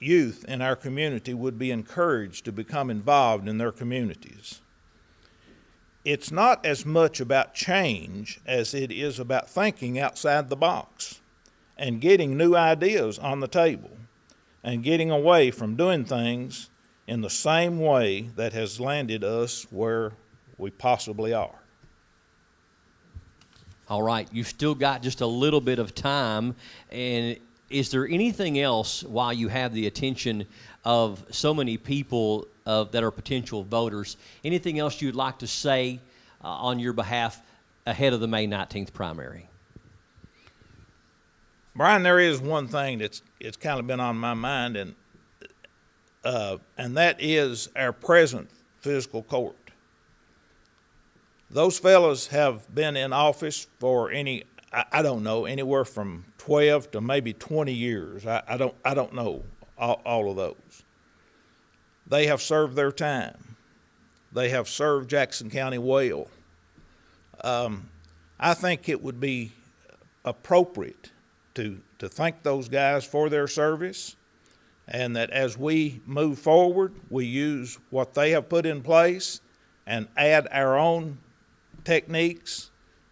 youth in our community would be encouraged to become involved in their communities. It's not as much about change as it is about thinking outside the box and getting new ideas on the table and getting away from doing things in the same way that has landed us where we possibly are. All right, you've still got just a little bit of time, and is there anything else while you have the attention of so many people that are potential voters, anything else you'd like to say on your behalf ahead of the May 19th primary? Brian, there is one thing it's kind of been on my mind, and that is our present fiscal court. Those fellows have been in office for I don't know, anywhere from 12 to maybe 20 years. I don't know all of those. They have served their time. They have served Jackson County well. I think it would be appropriate to thank those guys for their service, and that as we move forward, we use what they have put in place and add our own techniques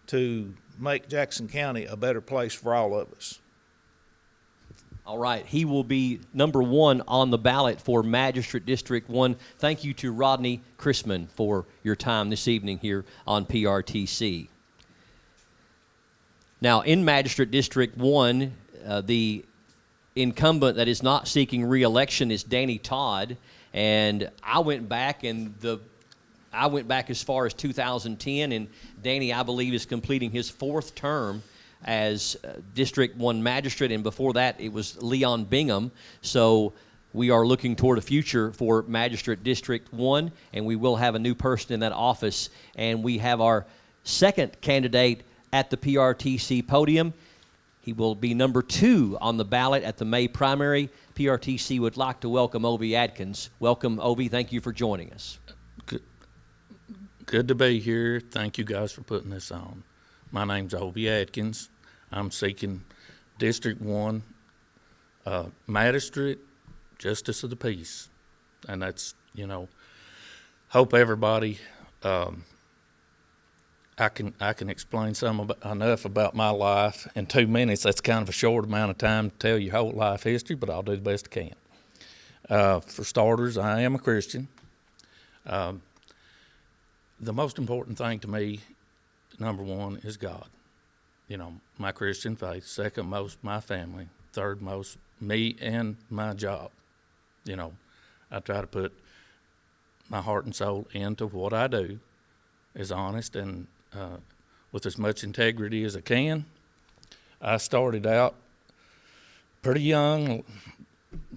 to make Jackson County a better place for all of us. All right, he will be number 1 on the ballot for Magistrate District 1. Thank you to Rodney Chrisman for your time this evening here on PRTC. Now, in Magistrate District 1, the incumbent that is not seeking re-election is Danny Todd, and I went back as far as 2010, and Danny, I believe, is completing his 4th term as District 1 Magistrate, and before that it was Leon Bingham. So we are looking toward a future for Magistrate District 1, and we will have a new person in that office. And we have our second candidate at the PRTC podium. He will be number 2 on the ballot at the May primary. PRTC would like to welcome Obie Atkins. Welcome, Obie. Thank you for joining us. Good to be here. Thank you guys for putting this on. My name's Obie Atkins. I'm seeking District 1 Magistrate, Justice of the Peace. And that's, hope everybody, I can explain enough about my life in 2 minutes. That's kind of a short amount of time to tell your whole life history, but I'll do the best I can. For starters, I am a Christian. The most important thing to me, number 1, is God. My Christian faith. Second most, my family. Third most, me and my job. I try to put my heart and soul into what I do as honest and with as much integrity as I can. I started out pretty young,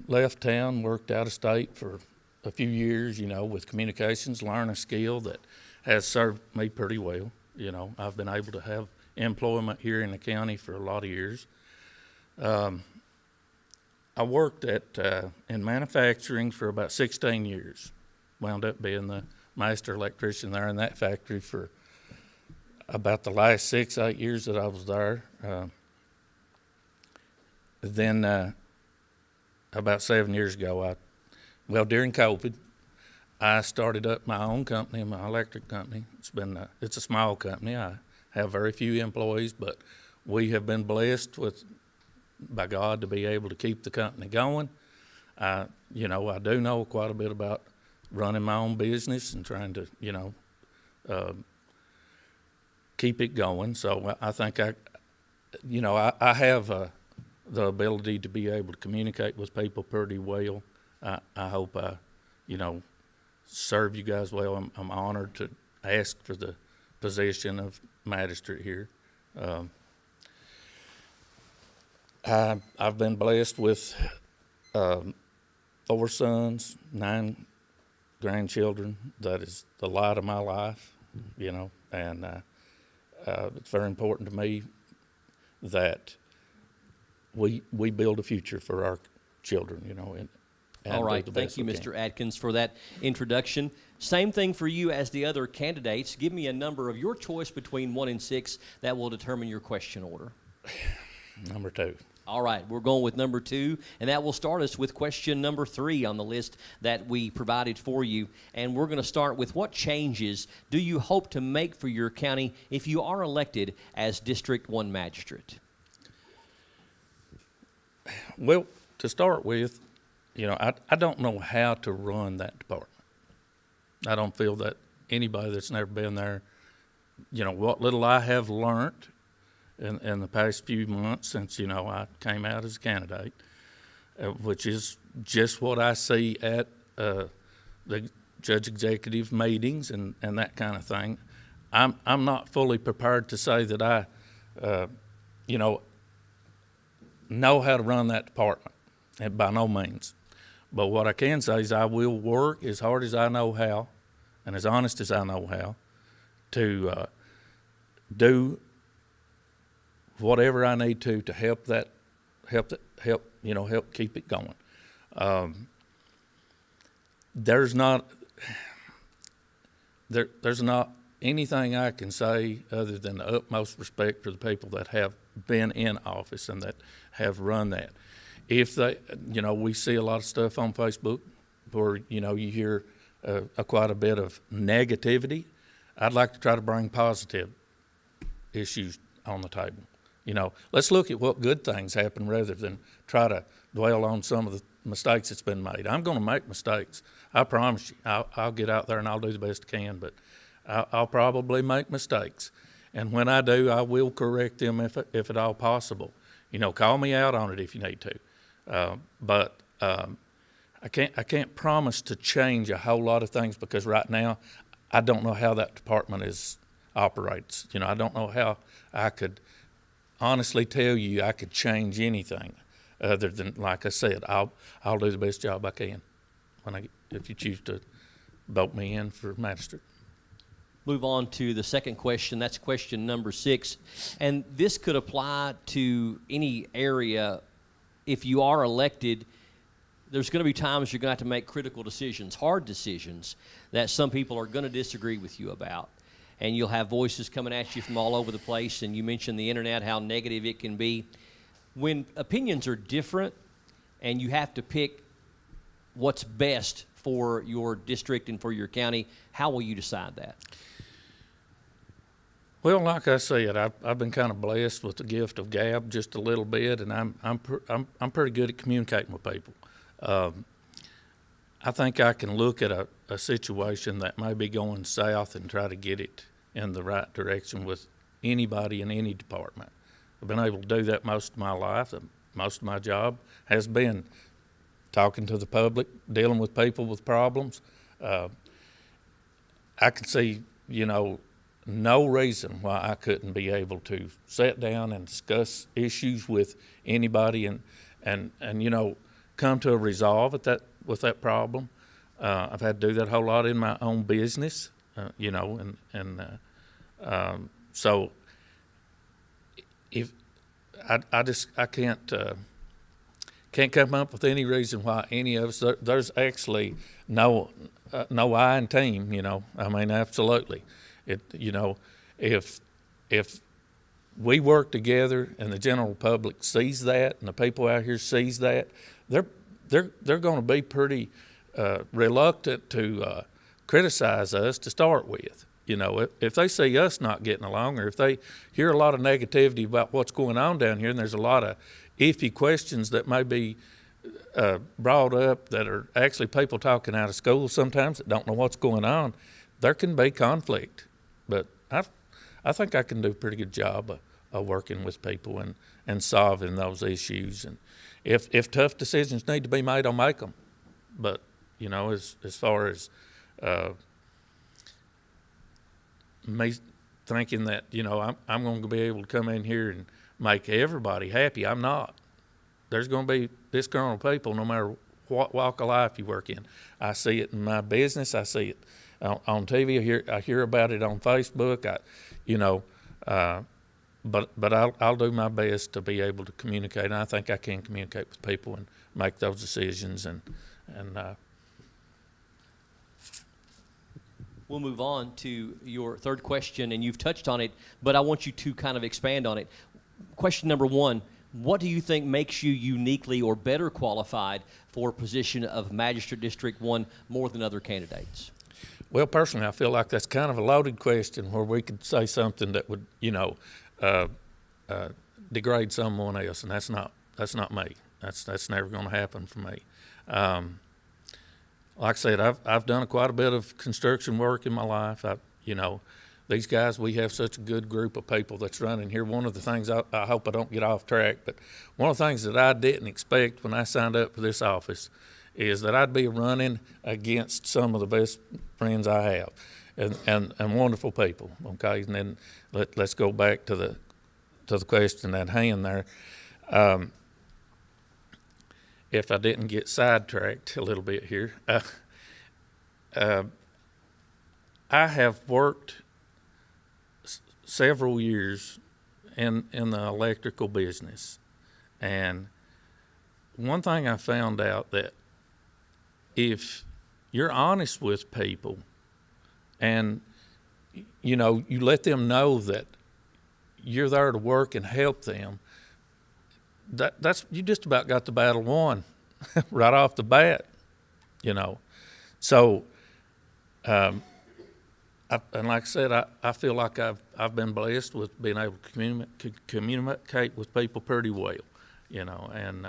left town, worked out of state for a few years, with communications, learned a skill that has served me pretty well. I've been able to have employment here in the county for a lot of years. I worked in manufacturing for about 16 years. Wound up being the master electrician there in that factory for about the last 6-8 years that I was there. Then about 7 years ago, during COVID, I started up my own company, my electric company. It's a small company. I have very few employees, but we have been blessed by God to be able to keep the company going. I do know quite a bit about running my own business and trying to, keep it going. So I think I have the ability to be able to communicate with people pretty well. I hope I, serve you guys well. I'm honored to ask for the position of magistrate here. I've been blessed with 4 sons, 9 grandchildren. That is the light of my life, and it's very important to me that we build a future for our children, and all right, thank you, Mr. Atkins, for that introduction. Same thing for you as the other candidates. Give me a number of your choice between 1 and 6 that will determine your question order. Number 2. All right, we're going with number 2, and that will start us with question number 3 on the list that we provided for you. And we're going to start with, what changes do you hope to make for your county if you are elected as District 1 Magistrate? Well, to start with, I don't know how to run that department. I don't feel that anybody that's never been there, what little I have learned in the past few months since, I came out as a candidate, which is just what I see at the judge executive meetings and that kind of thing. I'm not fully prepared to say that I, know how to run that department, and by no means. But what I can say is I will work as hard as I know how and as honest as I know how to do whatever I need to help keep it going. There's not anything I can say other than the utmost respect for the people that have been in office and that have run that. If they, we see a lot of stuff on Facebook where, you hear quite a bit of negativity. I'd like to try to bring positive issues on the table. Let's look at what good things happen rather than try to dwell on some of the mistakes that's been made. I'm going to make mistakes. I promise you. I'll get out there and I'll do the best I can, but I'll probably make mistakes. And when I do, I will correct them if at all possible. Call me out on it if you need to. But I can't promise to change a whole lot of things because right now I don't know how that department operates. I don't know how I could honestly tell you I could change anything other than, like I said, I'll do the best job I can if you choose to vote me in for magistrate. Move on to the second question. That's question number 6. And this could apply to any area. If you are elected, there's going to be times you're going to have to make critical decisions, hard decisions, that some people are going to disagree with you about. And you'll have voices coming at you from all over the place. And you mentioned the internet, how negative it can be. When opinions are different and you have to pick what's best for your district and for your county, how will you decide that? Well, like I said, I've been kind of blessed with the gift of gab just a little bit, and I'm pretty good at communicating with people. I think I can look at a situation that may be going south and try to get it in the right direction with anybody in any department. I've been able to do that most of my life. Most of my job has been talking to the public, dealing with people with problems. I can see, no reason why I couldn't be able to sit down and discuss issues with anybody and come to a resolve with that problem. I've had to do that a whole lot in my own business, so if I can't come up with any reason why any of us. There's actually no I in team. Absolutely. If we work together and the general public sees that and the people out here sees that, they're going to be pretty reluctant to criticize us to start with. If they see us not getting along, or if they hear a lot of negativity about what's going on down here, and there's a lot of iffy questions that may be brought up that are actually people talking out of school sometimes that don't know what's going on, there can be conflict. But I think I can do a pretty good job of working with people and solving those issues. And if tough decisions need to be made, I'll make them. But, you know, as far as me thinking that, you know, I'm going to be able to come in here and make everybody happy, I'm not. There's going to be disgruntled people no matter what walk of life you work in. I see it in my business. I see it on TV. I hear about it on Facebook. But I'll do my best to be able to communicate. And I think I can communicate with people and make those decisions. And we'll move on to your third question, and you've touched on it, but I want you to kind of expand on it. Question number one. What do you think makes you uniquely or better qualified for a position of Magistrate District 1 more than other candidates? Well, personally, I feel like that's kind of a loaded question where we could say something that would, you know, degrade someone else, and that's not me. That's never going to happen for me. Like I said, I've done quite a bit of construction work in my life. These guys, we have such a good group of people that's running here. One of the things, I hope I don't get off track, but one of the things that I didn't expect when I signed up for this office is that I'd be running against some of the best friends I have and wonderful people, okay? And then let's go back to the question at hand there. If I didn't get sidetracked a little bit here, I have worked several years in the electrical business, and one thing I found out that if you're honest with people and you let them know that you're there to work and help them, that's you just about got the battle won right off the bat, so and like I said, I feel like I've been blessed with being able to communicate with people pretty well, and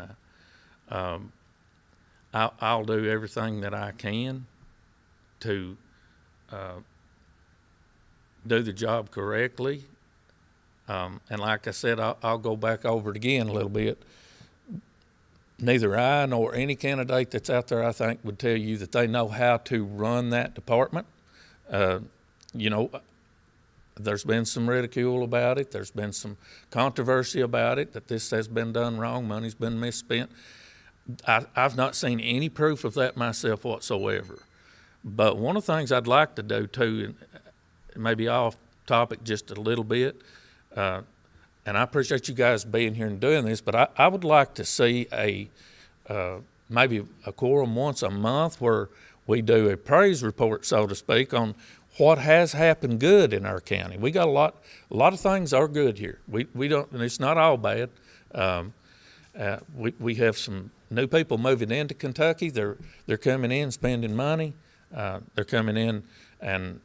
I'll do everything that I can to do the job correctly. And like I said, I'll go back over it again a little bit. Neither I nor any candidate that's out there, I think, would tell you that they know how to run that department. There's been some ridicule about it. There's been some controversy about it, that this has been done wrong, money's been misspent. I've not seen any proof of that myself whatsoever. But one of the things I'd like to do too, and maybe off topic just a little bit, and I appreciate you guys being here and doing this, but I would like to see maybe a quorum once a month where we do a praise report, so to speak, on what has happened good in our county. We got a lot of things are good here. We don't, and it's not all bad. We have some new people moving into Kentucky. They're coming in spending money. They're coming in and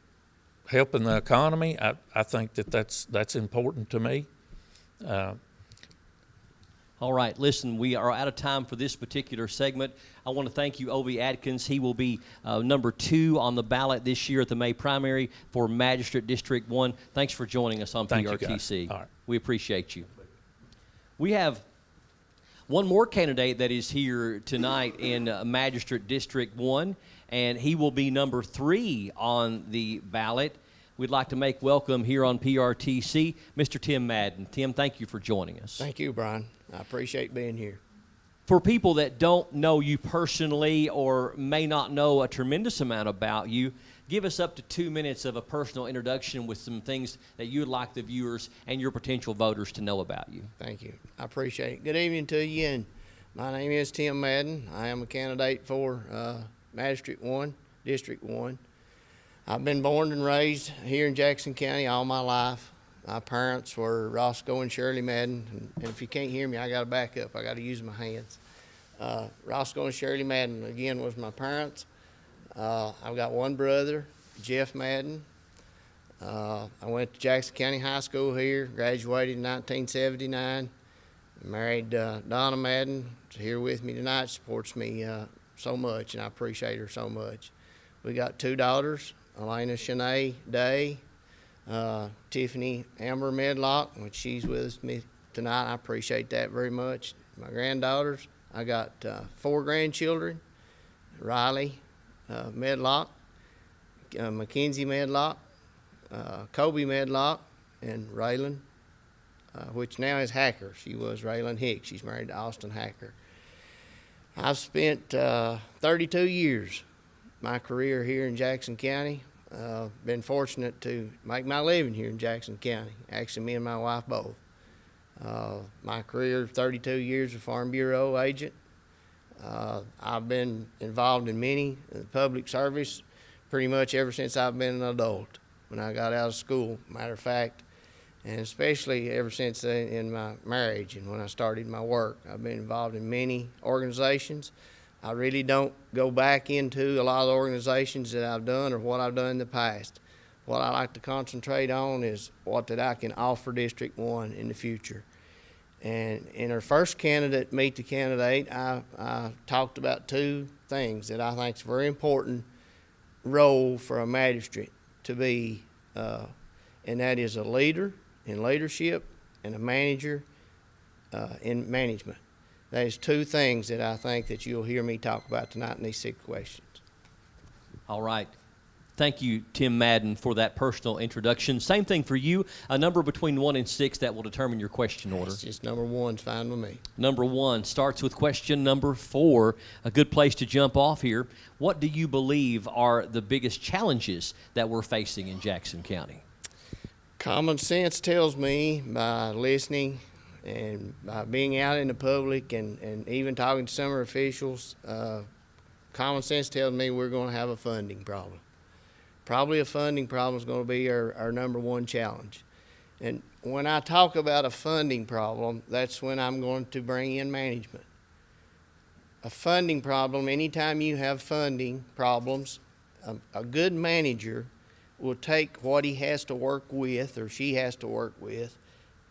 helping the economy. I think that's important to me. All right, listen, we are out of time for this particular segment. I want to thank you, Obie Atkins. He will be number 2 on the ballot this year at the May primary for Magistrate District 1. Thanks for joining us on PRTC. All right. We appreciate you. We have one more candidate that is here tonight in Magistrate District 1, and he will be number 3 on the ballot. We'd like to make welcome here on PRTC, Mr. Tim Madden. Tim, thank you for joining us. Thank you, Brian. I appreciate being here. For people that don't know you personally or may not know a tremendous amount about you, give us up to 2 minutes of a personal introduction with some things that you would like the viewers and your potential voters to know about you. Thank you. I appreciate it. Good evening to you, and my name is Tim Madden. I am a candidate for Magistrate 1, District 1. I've been born and raised here in Jackson County all my life. My parents were Roscoe and Shirley Madden, and if you can't hear me, I got to back up. I got to use my hands. Roscoe and Shirley Madden, again, was my parents. I've got one brother, Jeff Madden. I went to Jackson County High School here, graduated in 1979. Married Donna Madden, is here with me tonight, supports me so much, and I appreciate her so much. We got 2 daughters, Elena Shanae Day, Tiffany Amber Medlock, which she's with me tonight. I appreciate that very much. My granddaughters, I got 4 grandchildren, Riley Medlock, Mackenzie Medlock, Kobe Medlock, and Raylan, which now is Hacker. She was Raylan Hicks. She's married to Austin Hacker. I've spent 32 years my career here in Jackson County. Been fortunate to make my living here in Jackson County. Actually, me and my wife both. My career, 32 years of Farm Bureau agent. I've been involved in many public service pretty much ever since I've been an adult, when I got out of school, matter of fact, and especially ever since in my marriage and when I started my work. I've been involved in many organizations. I really don't go back into a lot of the organizations that I've done or what I've done in the past. What I like to concentrate on is what that I can offer District 1 in the future. And in our first candidate, Meet the Candidate, I talked about 2 things that I think is very important role for a magistrate to be, and that is a leader in leadership and a manager in management. That is 2 things that I think that you'll hear me talk about tonight in these 6 questions. All right. Thank you, Tim Madden, for that personal introduction. Same thing for you. A number between 1 and 6 that will determine your question order. It's just number 1's fine with me. Number 1 starts with question number 4. A good place to jump off here. What do you believe are the biggest challenges that we're facing in Jackson County? Common sense tells me, by listening and by being out in the public and even talking to some of our officials, common sense tells me we're going to have a funding problem. Probably a funding problem is going to be our number 1 challenge. And when I talk about a funding problem, that's when I'm going to bring in management. A funding problem, anytime you have funding problems, a good manager will take what he has to work with or she has to work with,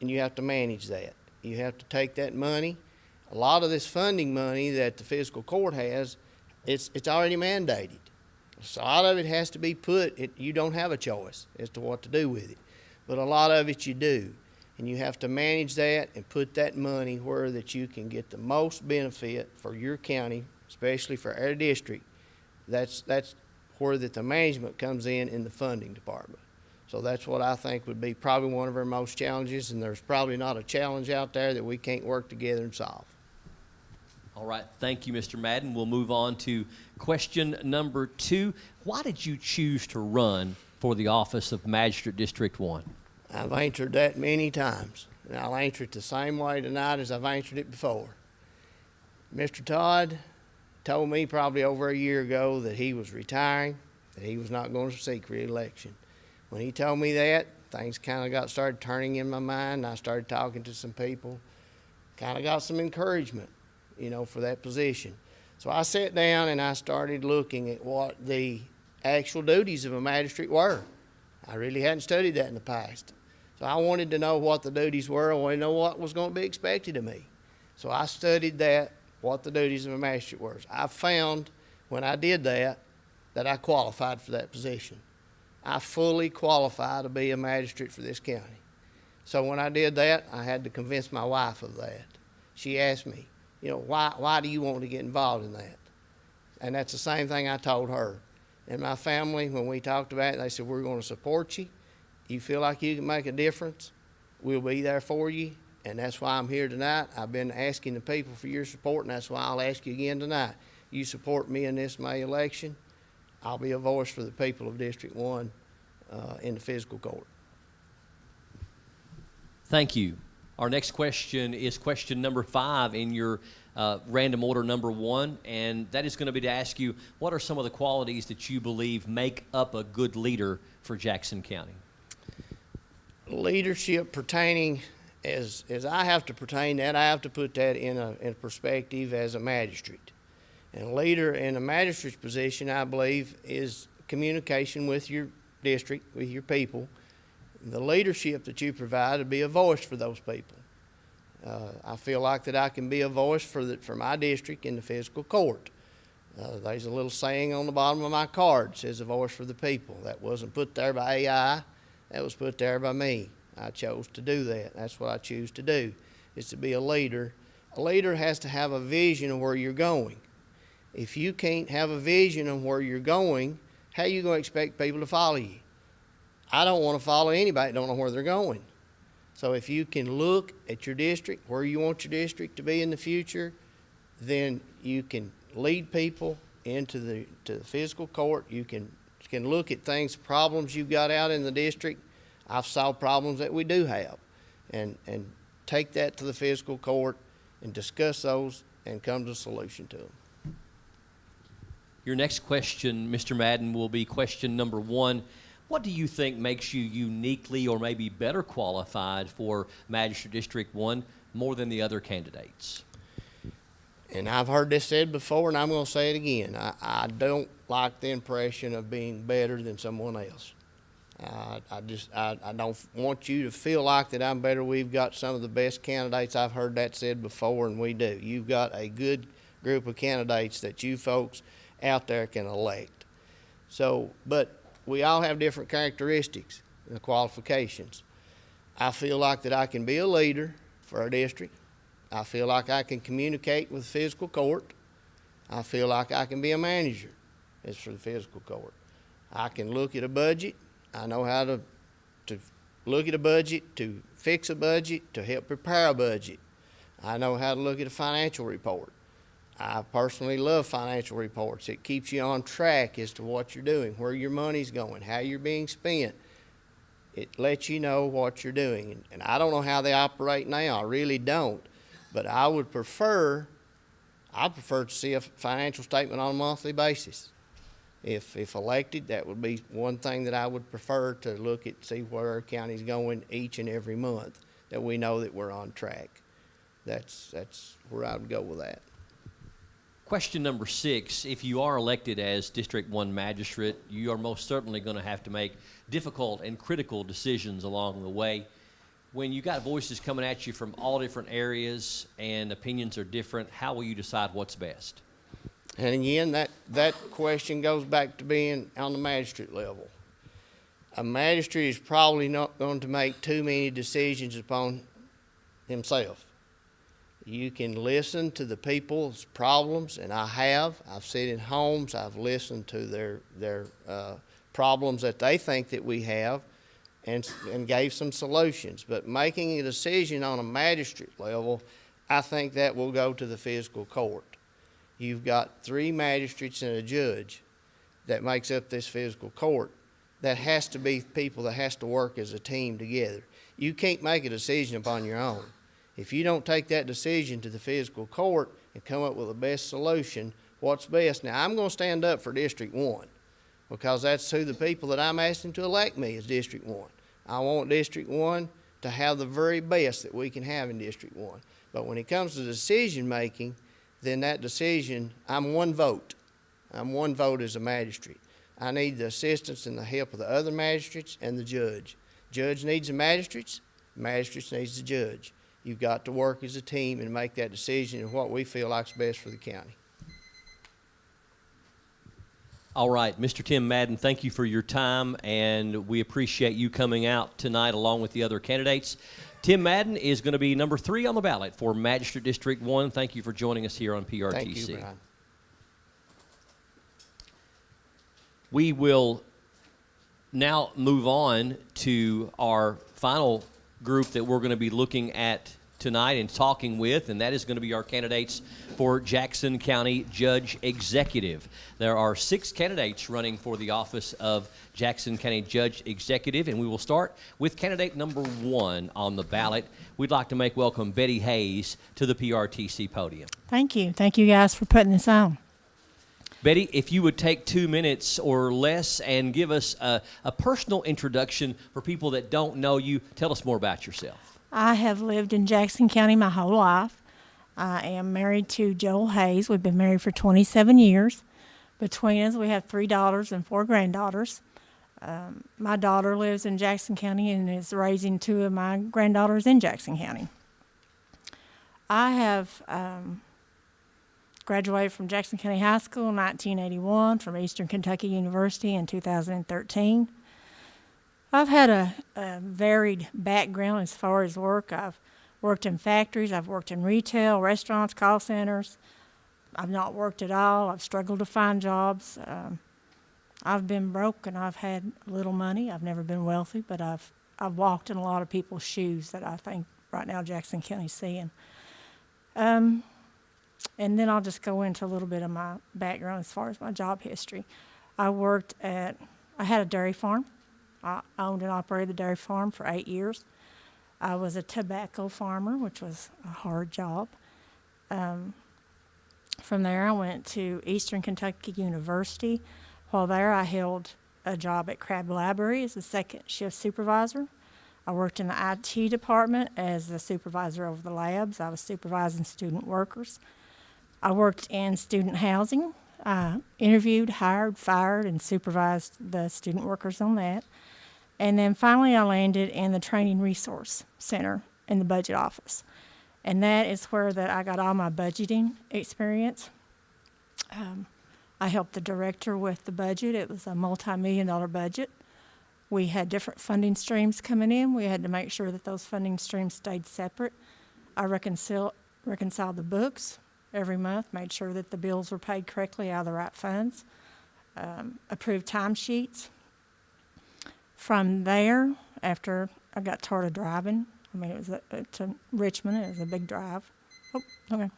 and you have to manage that. You have to take that money. A lot of this funding money that the fiscal court has, it's already mandated. So a lot of it has to be you don't have a choice as to what to do with it. But a lot of it you do. And you have to manage that and put that money where that you can get the most benefit for your county, especially for our district. That's where that the management comes in the funding department. So that's what I think would be probably one of our most challenges, and there's probably not a challenge out there that we can't work together and solve. All right. Thank you, Mr. Madden. We'll move on to question number 2. Why did you choose to run for the office of Magistrate District 1? I've answered that many times, and I'll answer it the same way tonight as I've answered it before. Mr. Todd told me probably over a year ago that he was retiring, that he was not going to seek re-election. When he told me that, things kind of started turning in my mind. I started talking to some people, kind of got some encouragement, for that position. So I sat down and I started looking at what the actual duties of a magistrate were. I really hadn't studied that in the past. So I wanted to know what the duties were. I wanted to know what was going to be expected of me. So I studied that, what the duties of a magistrate were. I found when I did that I qualified for that position. I fully qualified to be a magistrate for this county. So when I did that, I had to convince my wife of that. She asked me, why do you want to get involved in that? And that's the same thing I told her. And my family, when we talked about it, they said, we're going to support you. You feel like you can make a difference, we'll be there for you. And that's why I'm here tonight. I've been asking the people for your support, and that's why I'll ask you again tonight. You support me in this May election, I'll be a voice for the people of District 1 in the fiscal court. Thank you. Our next question is question number 5 in your random order number 1, and that is going to be to ask you, what are some of the qualities that you believe make up a good leader for Jackson County? Leadership pertaining, as I have to pertain that, I have to put that in a perspective as a magistrate. And a leader in a magistrate's position, I believe, is communication with your district, with your people. The leadership that you provide to be a voice for those people. I feel like that I can be a voice for my district in the fiscal court. There's a little saying on the bottom of my card, says a voice for the people. That wasn't put there by AI, that was put there by me. I chose to do that. That's what I choose to do, is to be a leader. A leader has to have a vision of where you're going. If you can't have a vision of where you're going, how are you going to expect people to follow you? I don't want to follow anybody that don't know where they're going. So if you can look at your district, where you want your district to be in the future, then you can lead people into the fiscal court. You can look at things, problems you've got out in the district. I've solved problems that we do have, and take that to the fiscal court and discuss those and come to a solution to them. Your next question, Mr. Madden, will be question number 1. What do you think makes you uniquely or maybe better qualified for Magistrate District 1 more than the other candidates? And I've heard this said before, and I'm going to say it again. I don't like the impression of being better than someone else. I don't want you to feel like that I'm better. We've got some of the best candidates. I've heard that said before, and we do. You've got a good group of candidates that you folks out there can elect. So, but we all have different characteristics and qualifications. I feel like that I can be a leader for our district. I feel like I can communicate with the fiscal court. I feel like I can be a manager as for the fiscal court. I can look at a budget. I know how to look at a budget, to fix a budget, to help prepare a budget. I know how to look at a financial report. I personally love financial reports. It keeps you on track as to what you're doing, where your money's going, how you're being spent. It lets you know what you're doing. And I don't know how they operate now. I really don't. But I would prefer to see a financial statement on a monthly basis. If elected, that would be one thing that I would prefer to look at, see where our county's going each and every month, that we know that we're on track. That's where I would go with that. Question number 6, if you are elected as District 1 Magistrate, you are most certainly going to have to make difficult and critical decisions along the way. When you got voices coming at you from all different areas and opinions are different, how will you decide what's best? And again, that question goes back to being on the magistrate level. A magistrate is probably not going to make too many decisions upon himself. You can listen to the people's problems, and I've sat in homes, I've listened to their problems that they think that we have, and gave some solutions. But making a decision on a magistrate level, I think that will go to the fiscal court. You've got 3 magistrates and a judge that makes up this fiscal court. That has to be people that has to work as a team together. You can't make a decision upon your own. If you don't take that decision to the fiscal court and come up with the best solution, what's best? Now, I'm going to stand up for District 1 because that's who the people that I'm asking to elect me is District 1. I want District 1 to have the very best that we can have in District 1. But when it comes to decision making, then that decision, I'm one vote. I'm one vote as a magistrate. I need the assistance and the help of the other magistrates and the judge. Judge needs the magistrates needs the judge. You've got to work as a team and make that decision in what we feel like is best for the county. All right, Mr. Tim Madden, thank you for your time, and we appreciate you coming out tonight along with the other candidates. Tim Madden is going to be number 3 on the ballot for Magistrate District 1. Thank you for joining us here on PRTC. Thank you, Brian. We will now move on to our final group that we're going to be looking at tonight and talking with, and that is going to be our candidates for Jackson County Judge Executive. There are 6 candidates running for the office of Jackson County Judge Executive, and we will start with candidate number 1 on the ballot. We'd like to make welcome Betty Hayes to the PRTC podium. Thank you. Thank you guys for putting this on. Betty, if you would take 2 minutes or less and give us a personal introduction for people that don't know you, tell us more about yourself. I have lived in Jackson County my whole life. I am married to Joel Hayes. We've been married for 27 years. Between us, we have 3 daughters and 4 granddaughters. My daughter lives in Jackson County and is raising 2 of my granddaughters in Jackson County. I have graduated from Jackson County High School in 1981, from Eastern Kentucky University in 2013. I've had a varied background as far as work. I've worked in factories, I've worked in retail, restaurants, call centers. I've not worked at all. I've struggled to find jobs. I've been broke and I've had little money. I've never been wealthy, but I've walked in a lot of people's shoes that I think right now Jackson County's seeing. And then I'll just go into a little bit of my background as far as my job history. I had a dairy farm. I owned and operated the dairy farm for 8 years. I was a tobacco farmer, which was a hard job. From there, I went to Eastern Kentucky University. While there, I held a job at Crab Library as a second shift supervisor. I worked in the IT department as the supervisor over the labs. I was supervising student workers. I worked in student housing. I interviewed, hired, fired, and supervised the student workers on that. And then finally, I landed in the Training Resource Center in the budget office. And that is where that I got all my budgeting experience. I helped the director with the budget. It was a multi-million-dollar budget. We had different funding streams coming in. We had to make sure that those funding streams stayed separate. I reconciled the books every month, made sure that the bills were paid correctly out of the right funds, approved timesheets. From there, after I got tired of driving, I mean, it was to Richmond. It was a big drive. Oh, okay.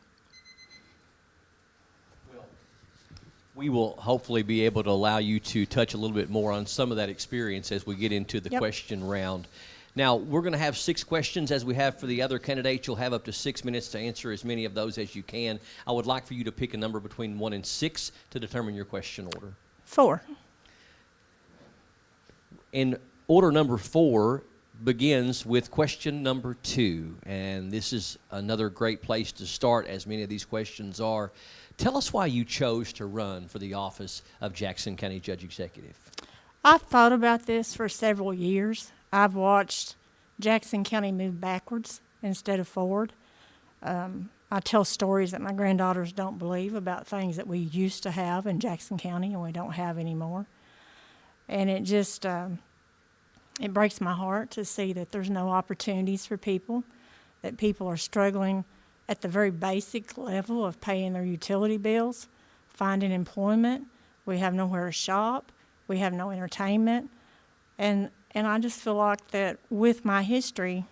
We will hopefully be able to allow you to touch a little bit more on some of that experience as we get into the question round. Now, we're going to have 6 questions as we have for the other candidates. You'll have up to 6 minutes to answer as many of those as you can. I would like for you to pick a number between 1 and 6 to determine your question order. 4. In order number 4 begins with question number 2, and this is another great place to start, as many of these questions are. Tell us why you chose to run for the office of Jackson County Judge Executive. I've thought about this for several years. I've watched Jackson County move backwards instead of forward. I tell stories that my granddaughters don't believe about things that we used to have in Jackson County and we don't have anymore. And it just, it breaks my heart to see that there's no opportunities for people, that people are struggling at the very basic level of paying their utility bills, finding employment. We have nowhere to shop. We have no entertainment. And I just feel like that with my history,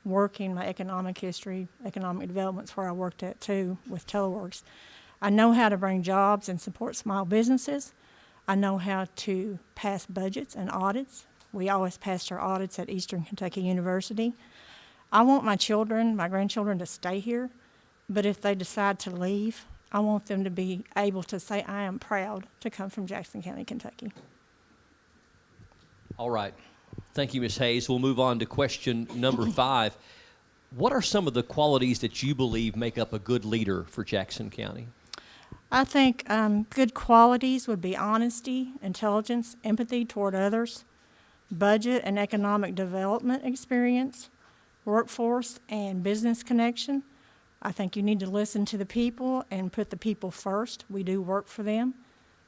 working, my economic history, economic development's where I worked at too with Teleworks. I know how to bring jobs and support small businesses. I know how to pass budgets and audits. We always passed our audits at Eastern Kentucky University. I want my children, my grandchildren to stay here, but if they decide to leave, I want them to be able to say, I am proud to come from Jackson County, Kentucky. All right. Thank you, Ms. Hayes. We'll move on to question number 5. What are some of the qualities that you believe make up a good leader for Jackson County? I think good qualities would be honesty, intelligence, empathy toward others, budget and economic development experience, workforce and business connection. I think you need to listen to the people and put the people first. We do work for them.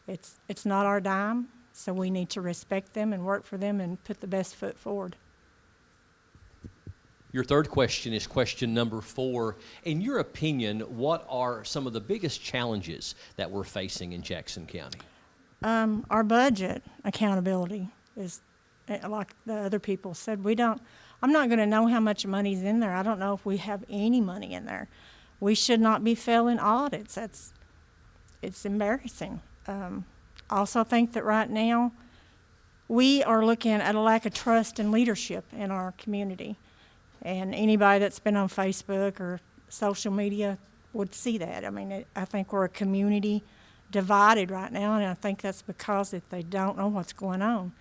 It's not our dime, so we need to respect them and work for them and put the best foot forward. Your third question is question number 4. In your opinion, what are some of the biggest challenges that we're facing in Jackson County? Our budget accountability is, like the other people said, I'm not going to know how much money's in there. I don't know if we have any money in there. We should not be failing audits. It's embarrassing. I also think that right now we are looking at a lack of trust and leadership in our community. And anybody that's been on Facebook or social media would see that. I mean, I think we're a community divided right now, and I think that's because that they don't know what's going on.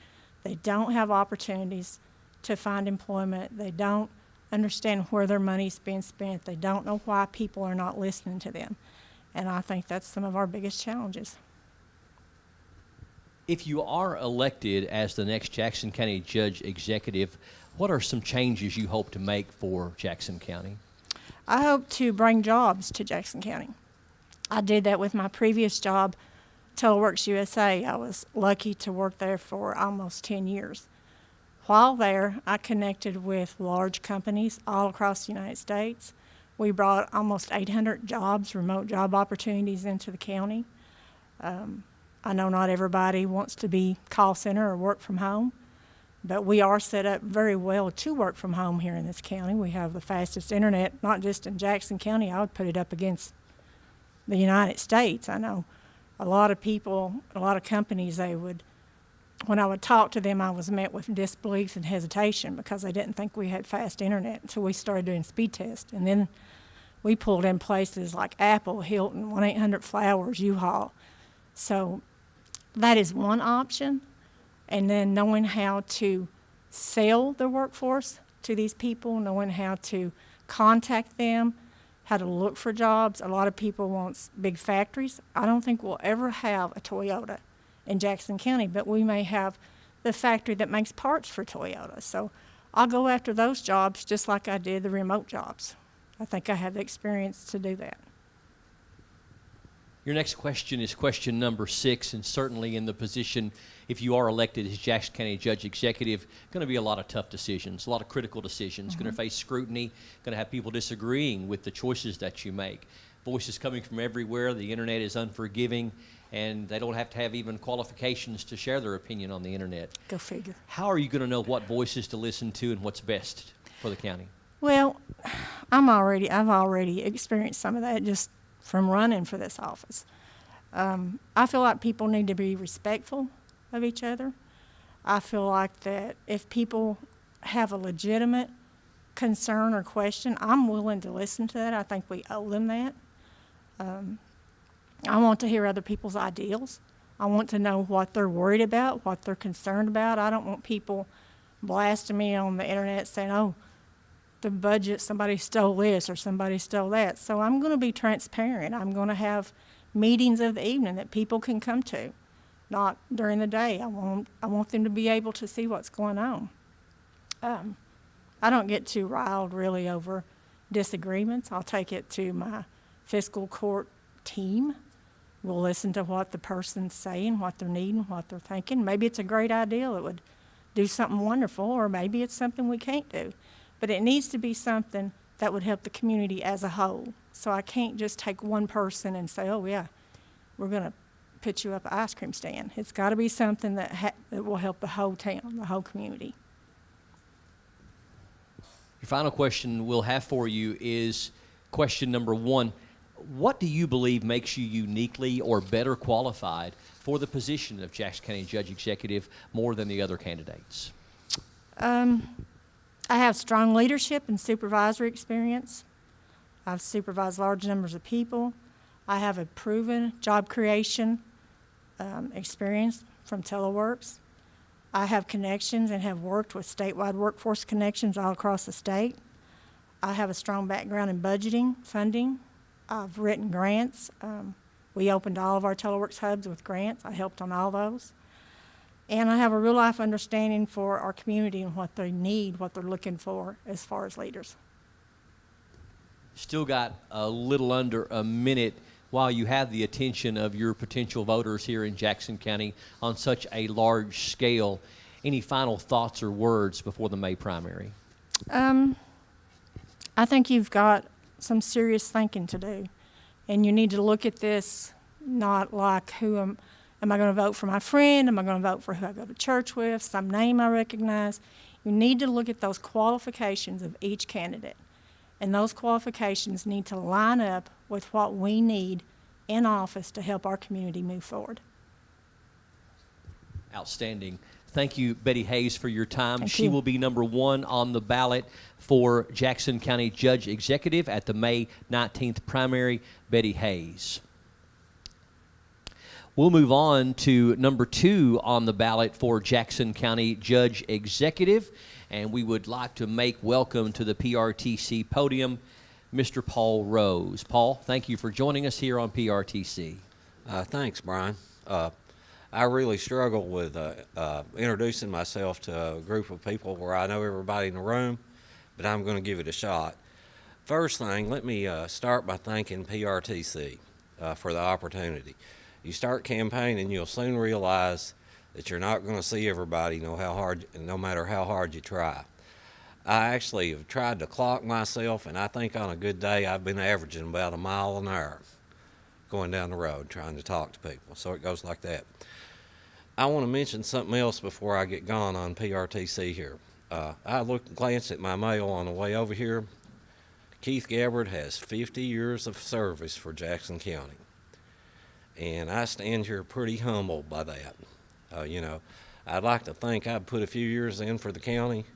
They don't have opportunities to find employment. They don't understand where their money's being spent. They don't know why people are not listening to them. And I think that's some of our biggest challenges. If you are elected as the next Jackson County Judge Executive, what are some changes you hope to make for Jackson County? I hope to bring jobs to Jackson County. I did that with my previous job, Teleworks USA. I was lucky to work there for almost 10 years. While there, I connected with large companies all across the United States. We brought almost 800 jobs, remote job opportunities into the county. I know not everybody wants to be call center or work from home, but we are set up very well to work from home here in this county. We have the fastest internet, not just in Jackson County. I would put it up against the United States. I know a lot of people, a lot of companies, when I would talk to them, I was met with disbelief and hesitation because they didn't think we had fast internet until we started doing speed tests. And then we pulled in places like Apple, Hilton, 1-800-Flowers, U-Haul. So that is one option. And then knowing how to sell the workforce to these people, knowing how to contact them, how to look for jobs. A lot of people want big factories. I don't think we'll ever have a Toyota in Jackson County, but we may have the factory that makes parts for Toyota. So I'll go after those jobs just like I did the remote jobs. I think I have the experience to do that. Your next question is question number 6, and certainly in the position, if you are elected as Jackson County Judge Executive, going to be a lot of tough decisions, a lot of critical decisions, going to face scrutiny, going to have people disagreeing with the choices that you make. Voices coming from everywhere, the internet is unforgiving, and they don't have to have even qualifications to share their opinion on the internet. Go figure. How are you going to know what voices to listen to and what's best for the county? Well, I've already experienced some of that just from running for this office. I feel like people need to be respectful of each other. I feel like that if people have a legitimate concern or question, I'm willing to listen to that. I think we owe them that. I want to hear other people's ideals. I want to know what they're worried about, what they're concerned about. I don't want people blasting me on the internet saying, oh, the budget, somebody stole this or somebody stole that. So I'm going to be transparent. I'm going to have meetings of the evening that people can come to, not during the day. I want them to be able to see what's going on. I don't get too riled really over disagreements. I'll take it to my fiscal court team. We'll listen to what the person's saying, what they're needing, what they're thinking. Maybe it's a great idea that would do something wonderful, or maybe it's something we can't do. But it needs to be something that would help the community as a whole. So I can't just take one person and say, oh, yeah, we're going to put you up an ice cream stand. It's got to be something that will help the whole town, the whole community. Your final question we'll have for you is question number 1. What do you believe makes you uniquely or better qualified for the position of Jackson County Judge Executive more than the other candidates? I have strong leadership and supervisory experience. I've supervised large numbers of people. I have a proven job creation experience from Teleworks. I have connections and have worked with statewide workforce connections all across the state. I have a strong background in budgeting, funding. I've written grants. We opened all of our Teleworks hubs with grants. I helped on all those. And I have a real-life understanding for our community and what they need, what they're looking for as far as leaders. Still got a little under a minute while you have the attention of your potential voters here in Jackson County on such a large scale. Any final thoughts or words before the May primary? I think you've got some serious thinking to do. And you need to look at this not like am I going to vote for my friend? Am I going to vote for who I go to church with? Some name I recognize? You need to look at those qualifications of each candidate. And those qualifications need to line up with what we need in office to help our community move forward. Outstanding. Thank you, Betty Hayes, for your time. Thank she you. will be number 1 on the ballot for Jackson County Judge Executive at the May 19th primary. Betty Hayes. We'll move on to number 2 on the ballot for Jackson County Judge Executive, and we would like to make welcome to the PRTC podium Mr. Paul Rose. Paul, thank you for joining us here on PRTC. Thanks, Brian. I really struggle with introducing myself to a group of people where I know everybody in the room, but I'm going to give it a shot. First thing, let me start by thanking PRTC for the opportunity. You start campaigning, you'll soon realize that you're not going to see everybody, no matter how hard you try. I actually have tried to clock myself, and I think on a good day I've been averaging about a mile an hour going down the road trying to talk to people. So it goes like that. I want to mention something else before I get gone on PRTC here. I glanced at my mail on the way over here. Keith Gabbard has 50 years of service for Jackson County. And I stand here pretty humbled by that. You know, I'd like to think I'd put a few years in for the county,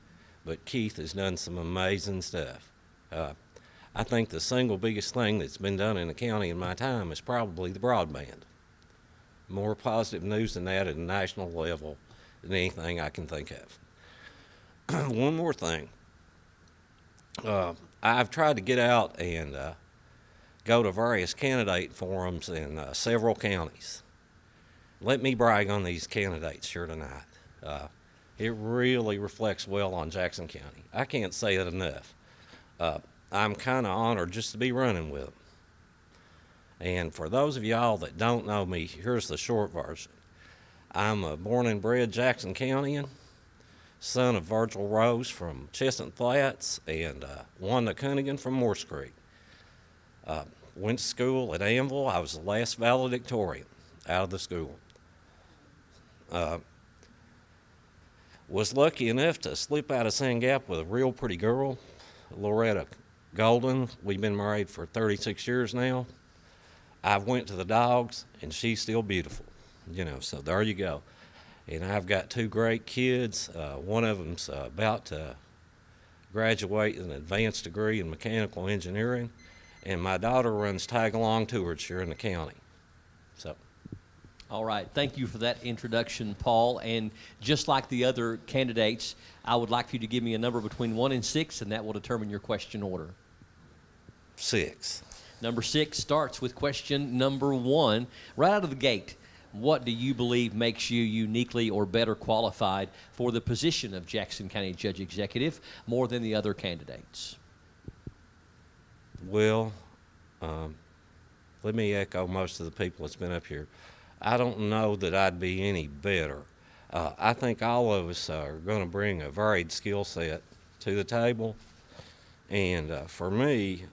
but Keith has done some amazing stuff. I think the single biggest thing that's been done in the county in my time is probably the broadband. More positive news than that at a national level than anything I can think of. One more thing. I've tried to get out and go to various candidate forums in several counties. Let me brag on these candidates here tonight. It really reflects well on Jackson County. I can't say it enough. I'm kind of honored just to be running with them. And for those of y'all that don't know me, here's the short version. I'm a born and bred Jackson Countyan, son of Virgil Rose from Chestnut Flats and Wanda Cunningham from Morse Creek. Went to school at Anvil. I was the last valedictorian out of the school. Was lucky enough to slip out of Sand Gap with a real pretty girl, Loretta Golden. We've been married for 36 years now. I went to the dogs, and she's still beautiful, you know, so there you go. And I've got two great kids. One of them's about to graduate with an advanced degree in mechanical engineering, and my daughter runs tag-along tours here in the county. So. All right. Thank you for that introduction, Paul. And just like the other candidates, I would like for you to give me a number between 1 and 6, and that will determine your question order. 6. Number 6 starts with question number 1. Right out of the gate, what do you believe makes you uniquely or better qualified for the position of Jackson County Judge Executive more than the other candidates? Well, let me echo most of the people that's been up here. I don't know that I'd be any better. I think all of us are going to bring a varied skill set to the table. And for me,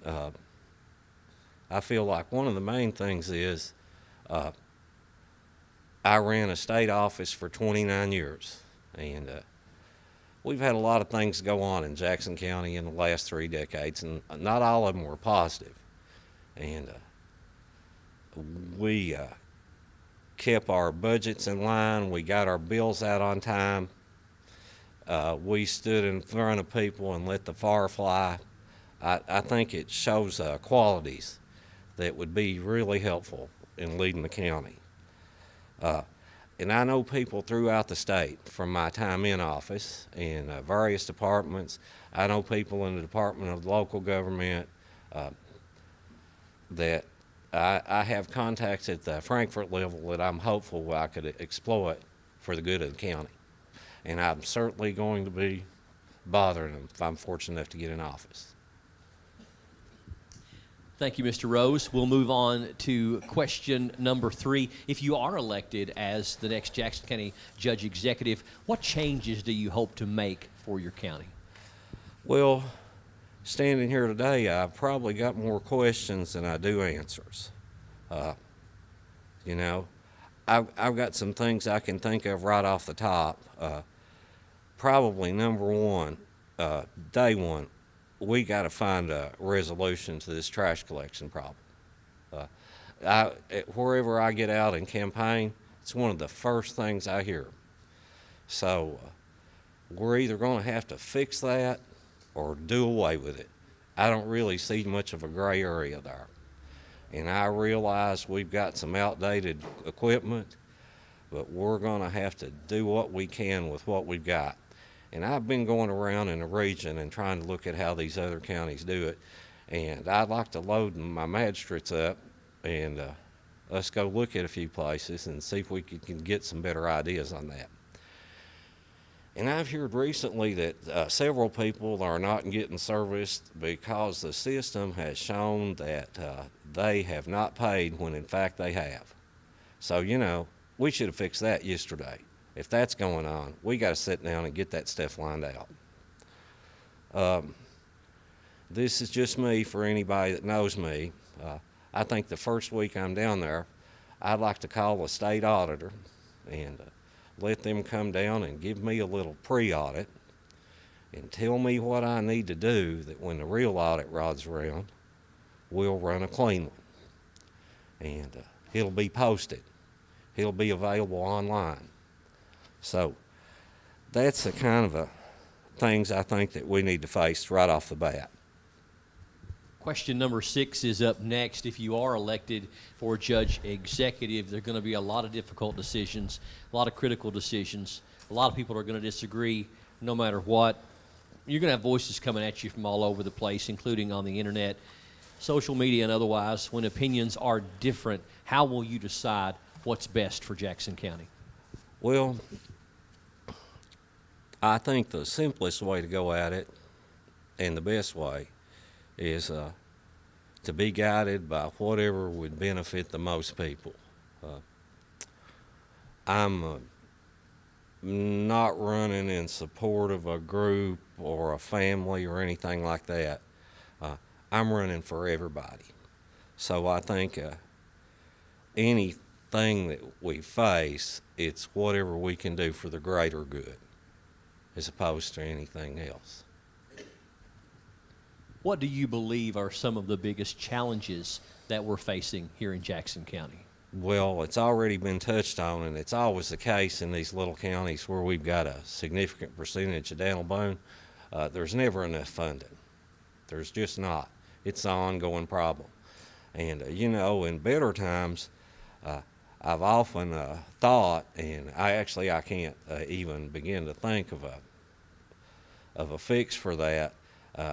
I feel like one of the main things is I ran a state office for 29 years. And we've had a lot of things go on in Jackson County in the last 3 decades, and not all of them were positive. And we kept our budgets in line. We got our bills out on time. We stood in front of people and let the fire fly. I think it shows qualities that would be really helpful in leading the county. And I know people throughout the state from my time in office in various departments. I know people in the Department of Local Government that I have contacts at the Frankfurt level that I'm hopeful I could exploit for the good of the county. And I'm certainly going to be bothering them if I'm fortunate enough to get in office. Thank you, Mr. Rose. We'll move on to question number 3. If you are elected as the next Jackson County Judge Executive, what changes do you hope to make for your county? Well, standing here today, I've probably got more questions than I do answers. You know, I've got some things I can think of right off the top. Probably number 1, day 1, we got to find a resolution to this trash collection problem. Wherever I get out and campaign, it's one of the first things I hear. So we're either going to have to fix that or do away with it. I don't really see much of a gray area there. And I realize we've got some outdated equipment, but we're going to have to do what we can with what we've got. And I've been going around in the region and trying to look at how these other counties do it. And I'd like to load my magistrates up and let's go look at a few places and see if we can get some better ideas on that. And I've heard recently that several people are not getting serviced because the system has shown that they have not paid when in fact they have. So, you know, we should have fixed that yesterday. If that's going on, we got to sit down and get that stuff lined out. This is just me for anybody that knows me. I think the first week I'm down there, I'd like to call the state auditor and let them come down and give me a little pre-audit and tell me what I need to do that when the real audit rolls around, we'll run a clean one. And it'll be posted. It'll be available online. So that's the kind of things I think that we need to face right off the bat. Question number 6 is up next. If you are elected for judge executive, there are going to be a lot of difficult decisions, a lot of critical decisions. A lot of people are going to disagree no matter what. You're going to have voices coming at you from all over the place, including on the internet, social media, and otherwise. When opinions are different, how will you decide what's best for Jackson County? Well, I think the simplest way to go at it and the best way is to be guided by whatever would benefit the most people. I'm not running in support of a group or a family or anything like that. I'm running for everybody. So I think anything that we face, it's whatever we can do for the greater good as opposed to anything else. What do you believe are some of the biggest challenges that we're facing here in Jackson County? Well, it's already been touched on, and it's always the case in these little counties where we've got a significant percentage of dental bone. There's never enough funding. There's just not. It's an ongoing problem. And, you know, in better times, I've often thought, and I can't even begin to think of a fix for that.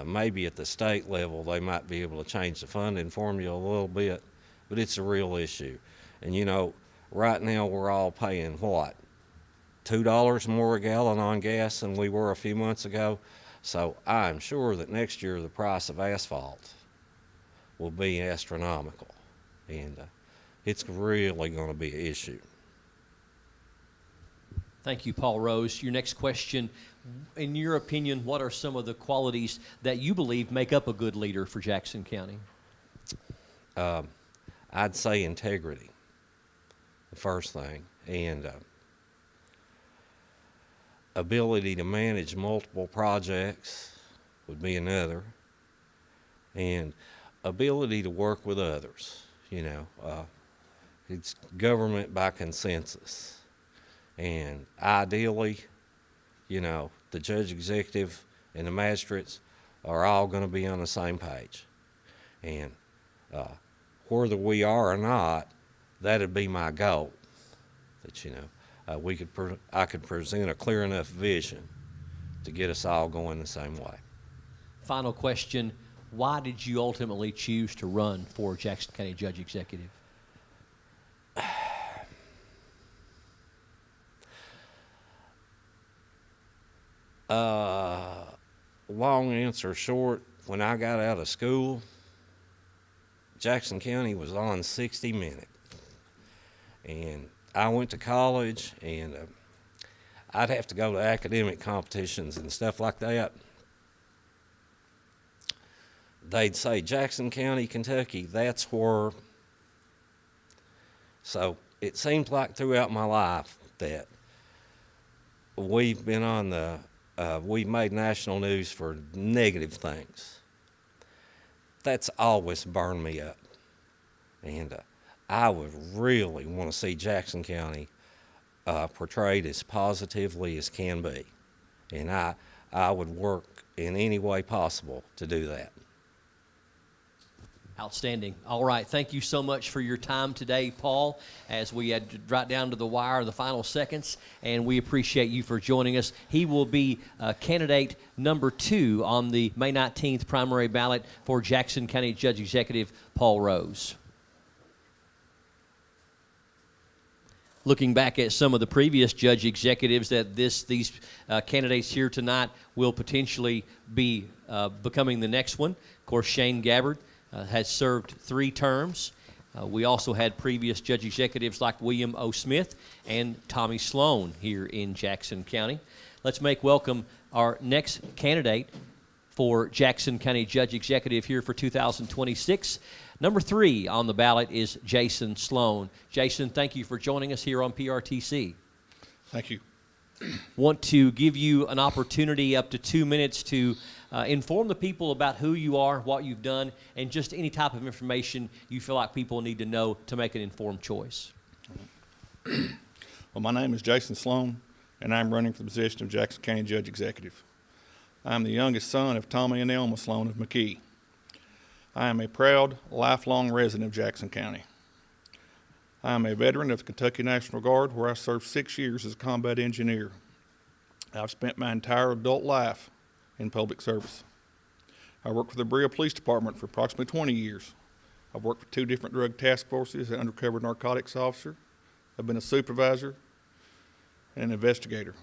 Maybe at the state level they might be able to change the funding formula a little bit, but it's a real issue. And you know, right now we're all paying what? $2 more a gallon on gas than we were a few months ago. So I'm sure that next year the price of asphalt will be astronomical, and it's really going to be an issue. Thank you, Paul Rose. Your next question, in your opinion, what are some of the qualities that you believe make up a good leader for Jackson County? I'd say integrity, the first thing, and ability to manage multiple projects would be another, and ability to work with others. You know, it's government by consensus. And ideally, you know, the judge executive and the magistrates are all going to be on the same page. And whether we are or not, that'd be my goal. That, you know, I could present a clear enough vision to get us all going the same way. Final question, why did you ultimately choose to run for Jackson County Judge Executive? Long answer short, when I got out of school, Jackson County was on 60 Minutes. And I went to college, and I'd have to go to academic competitions and stuff like that. They'd say, Jackson County, Kentucky, that's where. So it seems like throughout my life that we've been on we've made national news for negative things. That's always burned me up. And I would really want to see Jackson County portrayed as positively as can be. And I would work in any way possible to do that. Outstanding. All right. Thank you so much for your time today, Paul, as we had right down to the wire the final seconds, and we appreciate you for joining us. He will be candidate number 2 on the May 19th primary ballot for Jackson County Judge Executive Paul Rose. Looking back at some of the previous judge executives, that these candidates here tonight will potentially be becoming the next one. Of course, Shane Gabbard has served 3 terms. We also had previous judge executives like William O. Smith and Tommy Sloan here in Jackson County. Let's make welcome our next candidate for Jackson County Judge Executive here for 2026. Number 3 on the ballot is Jason Sloan. Jason, thank you for joining us here on PRTC. Thank you. Want to give you an opportunity up to 2 minutes to inform the people about who you are, what you've done, and just any type of information you feel like people need to know to make an informed choice. Well, my name is Jason Sloan, and I'm running for the position of Jackson County Judge Executive. I'm the youngest son of Tommy and Elma Sloan of McKee. I am a proud, lifelong resident of Jackson County. I am a veteran of the Kentucky National Guard, where I served 6 years as a combat engineer. I've spent my entire adult life in public service. I worked for the Berea Police Department for approximately 20 years. I've worked for 2 different drug task forces, an undercover narcotics officer. I've been a supervisor and an investigator.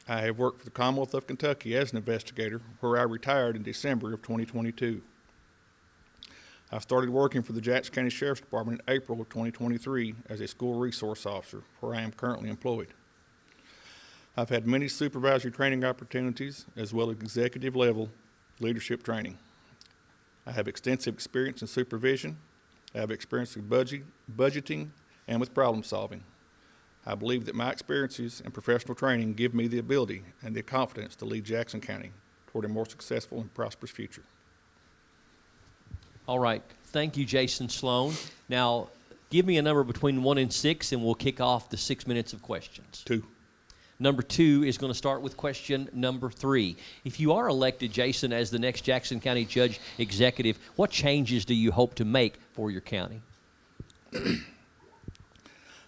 I have worked for the Commonwealth of Kentucky as an investigator, where I retired in December of 2022. I started working for the Jackson County Sheriff's Department in April of 2023 as a school resource officer, where I am currently employed. I've had many supervisory training opportunities as well as executive level leadership training. I have extensive experience in supervision. I have experience with budgeting and with problem solving. I believe that my experiences and professional training give me the ability and the confidence to lead Jackson County toward a more successful and prosperous future. All right. Thank you, Jason Sloan. Now, give me a number between 1 and 6, and we'll kick off the 6 minutes of questions. 2. Number 2 is going to start with question number 3. If you are elected, Jason, as the next Jackson County Judge Executive, what changes do you hope to make for your county?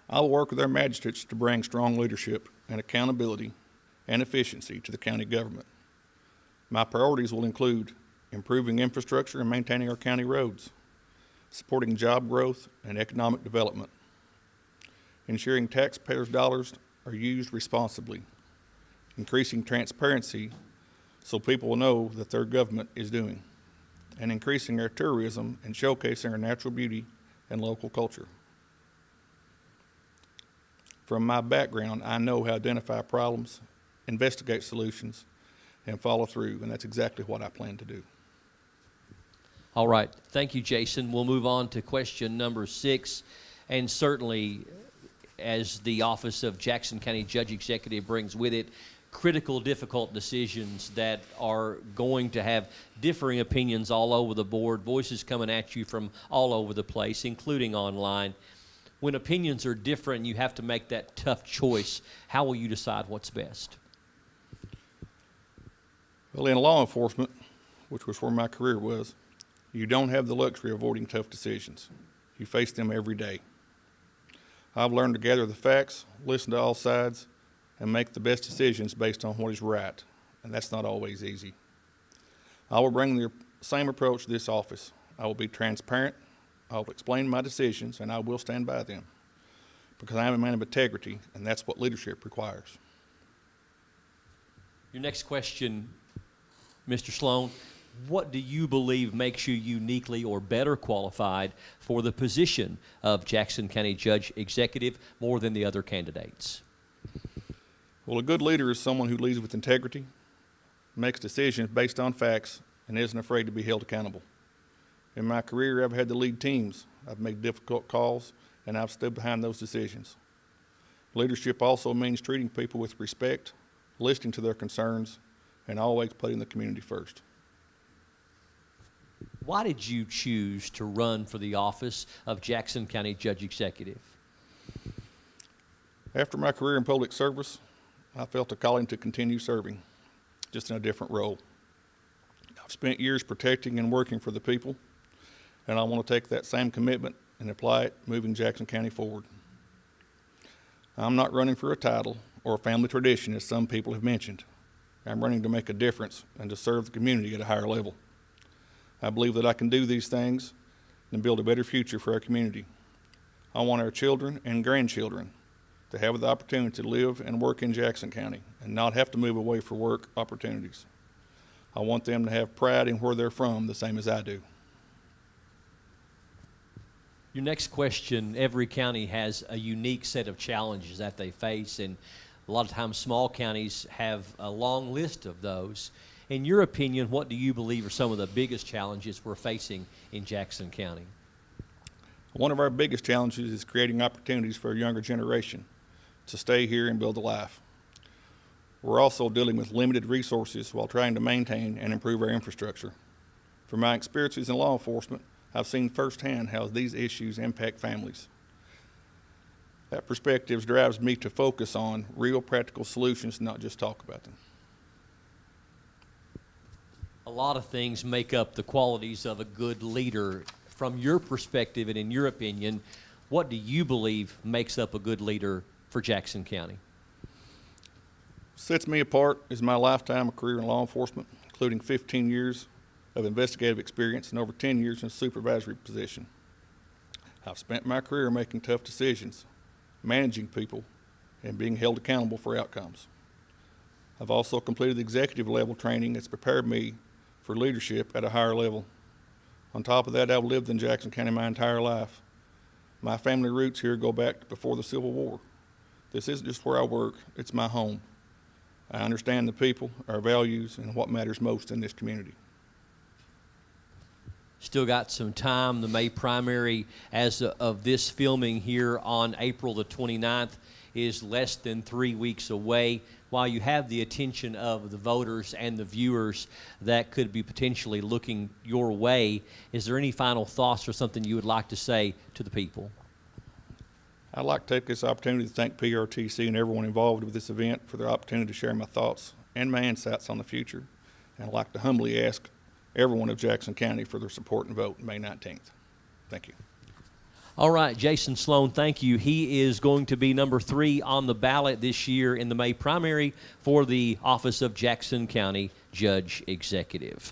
I will work with our magistrates to bring strong leadership and accountability and efficiency to the county government. My priorities will include improving infrastructure and maintaining our county roads, supporting job growth and economic development, ensuring taxpayers' dollars are used responsibly, increasing transparency so people will know that their government is doing, and increasing our tourism and showcasing our natural beauty and local culture. From my background, I know how to identify problems, investigate solutions, and follow through, and that's exactly what I plan to do. All right. Thank you, Jason. We'll move on to question number 6. And certainly, as the office of Jackson County Judge Executive brings with it critical, difficult decisions that are going to have differing opinions all over the board, voices coming at you from all over the place, including online. When opinions are different, you have to make that tough choice. How will you decide what's best? Well, in law enforcement, which was where my career was, you don't have the luxury of avoiding tough decisions. You face them every day. I've learned to gather the facts, listen to all sides, and make the best decisions based on what is right, and that's not always easy. I will bring the same approach to this office. I will be transparent, I will explain my decisions, and I will stand by them, because I am a man of integrity, and that's what leadership requires. Your next question, Mr. Sloan, what do you believe makes you uniquely or better qualified for the position of Jackson County Judge Executive more than the other candidates? Well, a good leader is someone who leads with integrity, makes decisions based on facts, and isn't afraid to be held accountable. In my career, I've had to lead teams. I've made difficult calls, and I've stood behind those decisions. Leadership also means treating people with respect, listening to their concerns, and always putting the community first. Why did you choose to run for the office of Jackson County Judge Executive? After my career in public service, I felt a calling to continue serving, just in a different role. I've spent years protecting and working for the people, and I want to take that same commitment and apply it moving Jackson County forward. I'm not running for a title or a family tradition, as some people have mentioned. I'm running to make a difference and to serve the community at a higher level. I believe that I can do these things and build a better future for our community. I want our children and grandchildren to have the opportunity to live and work in Jackson County and not have to move away for work opportunities. I want them to have pride in where they're from, the same as I do. Your next question, every county has a unique set of challenges that they face, and a lot of times small counties have a long list of those. In your opinion, what do you believe are some of the biggest challenges we're facing in Jackson County? One of our biggest challenges is creating opportunities for a younger generation to stay here and build a life. We're also dealing with limited resources while trying to maintain and improve our infrastructure. From my experiences in law enforcement, I've seen firsthand how these issues impact families. That perspective drives me to focus on real practical solutions, not just talk about them. A lot of things make up the qualities of a good leader. From your perspective and in your opinion, what do you believe makes up a good leader for Jackson County? Sets me apart is my lifetime of career in law enforcement, including 15 years of investigative experience and over 10 years in a supervisory position. I've spent my career making tough decisions, managing people, and being held accountable for outcomes. I've also completed the executive level training that's prepared me for leadership at a higher level. On top of that, I've lived in Jackson County my entire life. My family roots here go back to before the Civil War. This isn't just where I work, it's my home. I understand the people, our values, and what matters most in this community. Still got some time. The May primary, as of this filming here on April the 29th, is less than 3 weeks away. While you have the attention of the voters and the viewers that could be potentially looking your way, is there any final thoughts or something you would like to say to the people? I'd like to take this opportunity to thank PRTC and everyone involved with this event for the opportunity to share my thoughts and my insights on the future. And I'd like to humbly ask everyone of Jackson County for their support and vote May 19th. Thank you. All right, Jason Sloan, thank you. He is going to be number 3 on the ballot this year in the May primary for the office of Jackson County Judge Executive.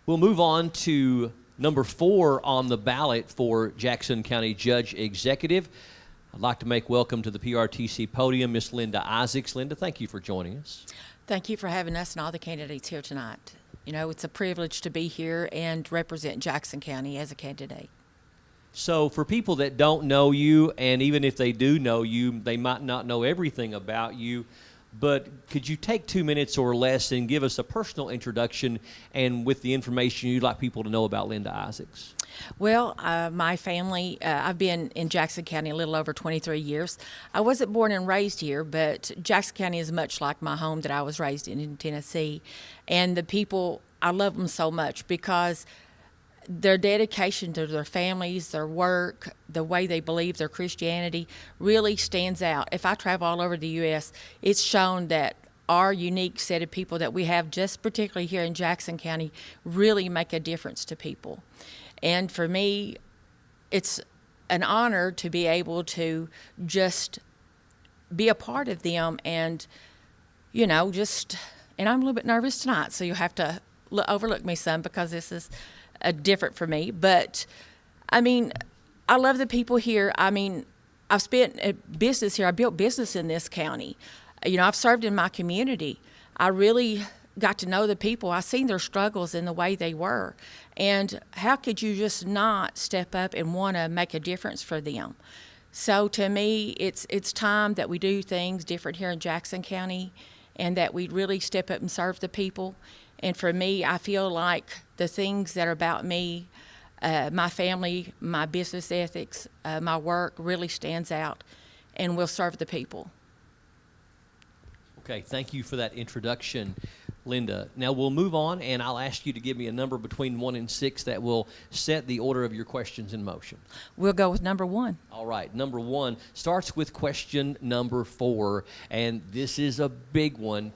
We'll move on to number 4 on the ballot for Jackson County Judge Executive. I'd like to make welcome to the PRTC podium Miss Linda Issacs. Linda, thank you for joining us. Thank you for having us and all the candidates here tonight. You know, it's a privilege to be here and represent Jackson County as a candidate. So for people that don't know you, and even if they do know you, they might not know everything about you, but could you take 2 minutes or less and give us a personal introduction and with the information you'd like people to know about Linda Issacs? Well, my family, I've been in Jackson County a little over 23 years. I wasn't born and raised here, but Jackson County is much like my home that I was raised in Tennessee. And the people, I love them so much because their dedication to their families, their work, the way they believe, their Christianity really stands out. If I travel all over the U.S., it's shown that our unique set of people that we have, just particularly here in Jackson County, really make a difference to people. And for me, it's an honor to be able to just be a part of them and, you know, and I'm a little bit nervous tonight, so you'll have to overlook me some because this is different for me. But, I mean, I love the people here. I mean, I've spent business here. I built business in this county. You know, I've served in my community. I really got to know the people. I seen their struggles and the way they were. And how could you just not step up and want to make a difference for them? So to me, it's time that we do things different here in Jackson County and that we really step up and serve the people. And for me, I feel like the things that are about me, my family, my business ethics, my work really stands out and will serve the people. Okay, thank you for that introduction, Linda. Now we'll move on, and I'll ask you to give me a number between 1 and 6 that will set the order of your questions in motion. We'll go with number 1. All right, number 1 starts with question number 4, and this is a big one.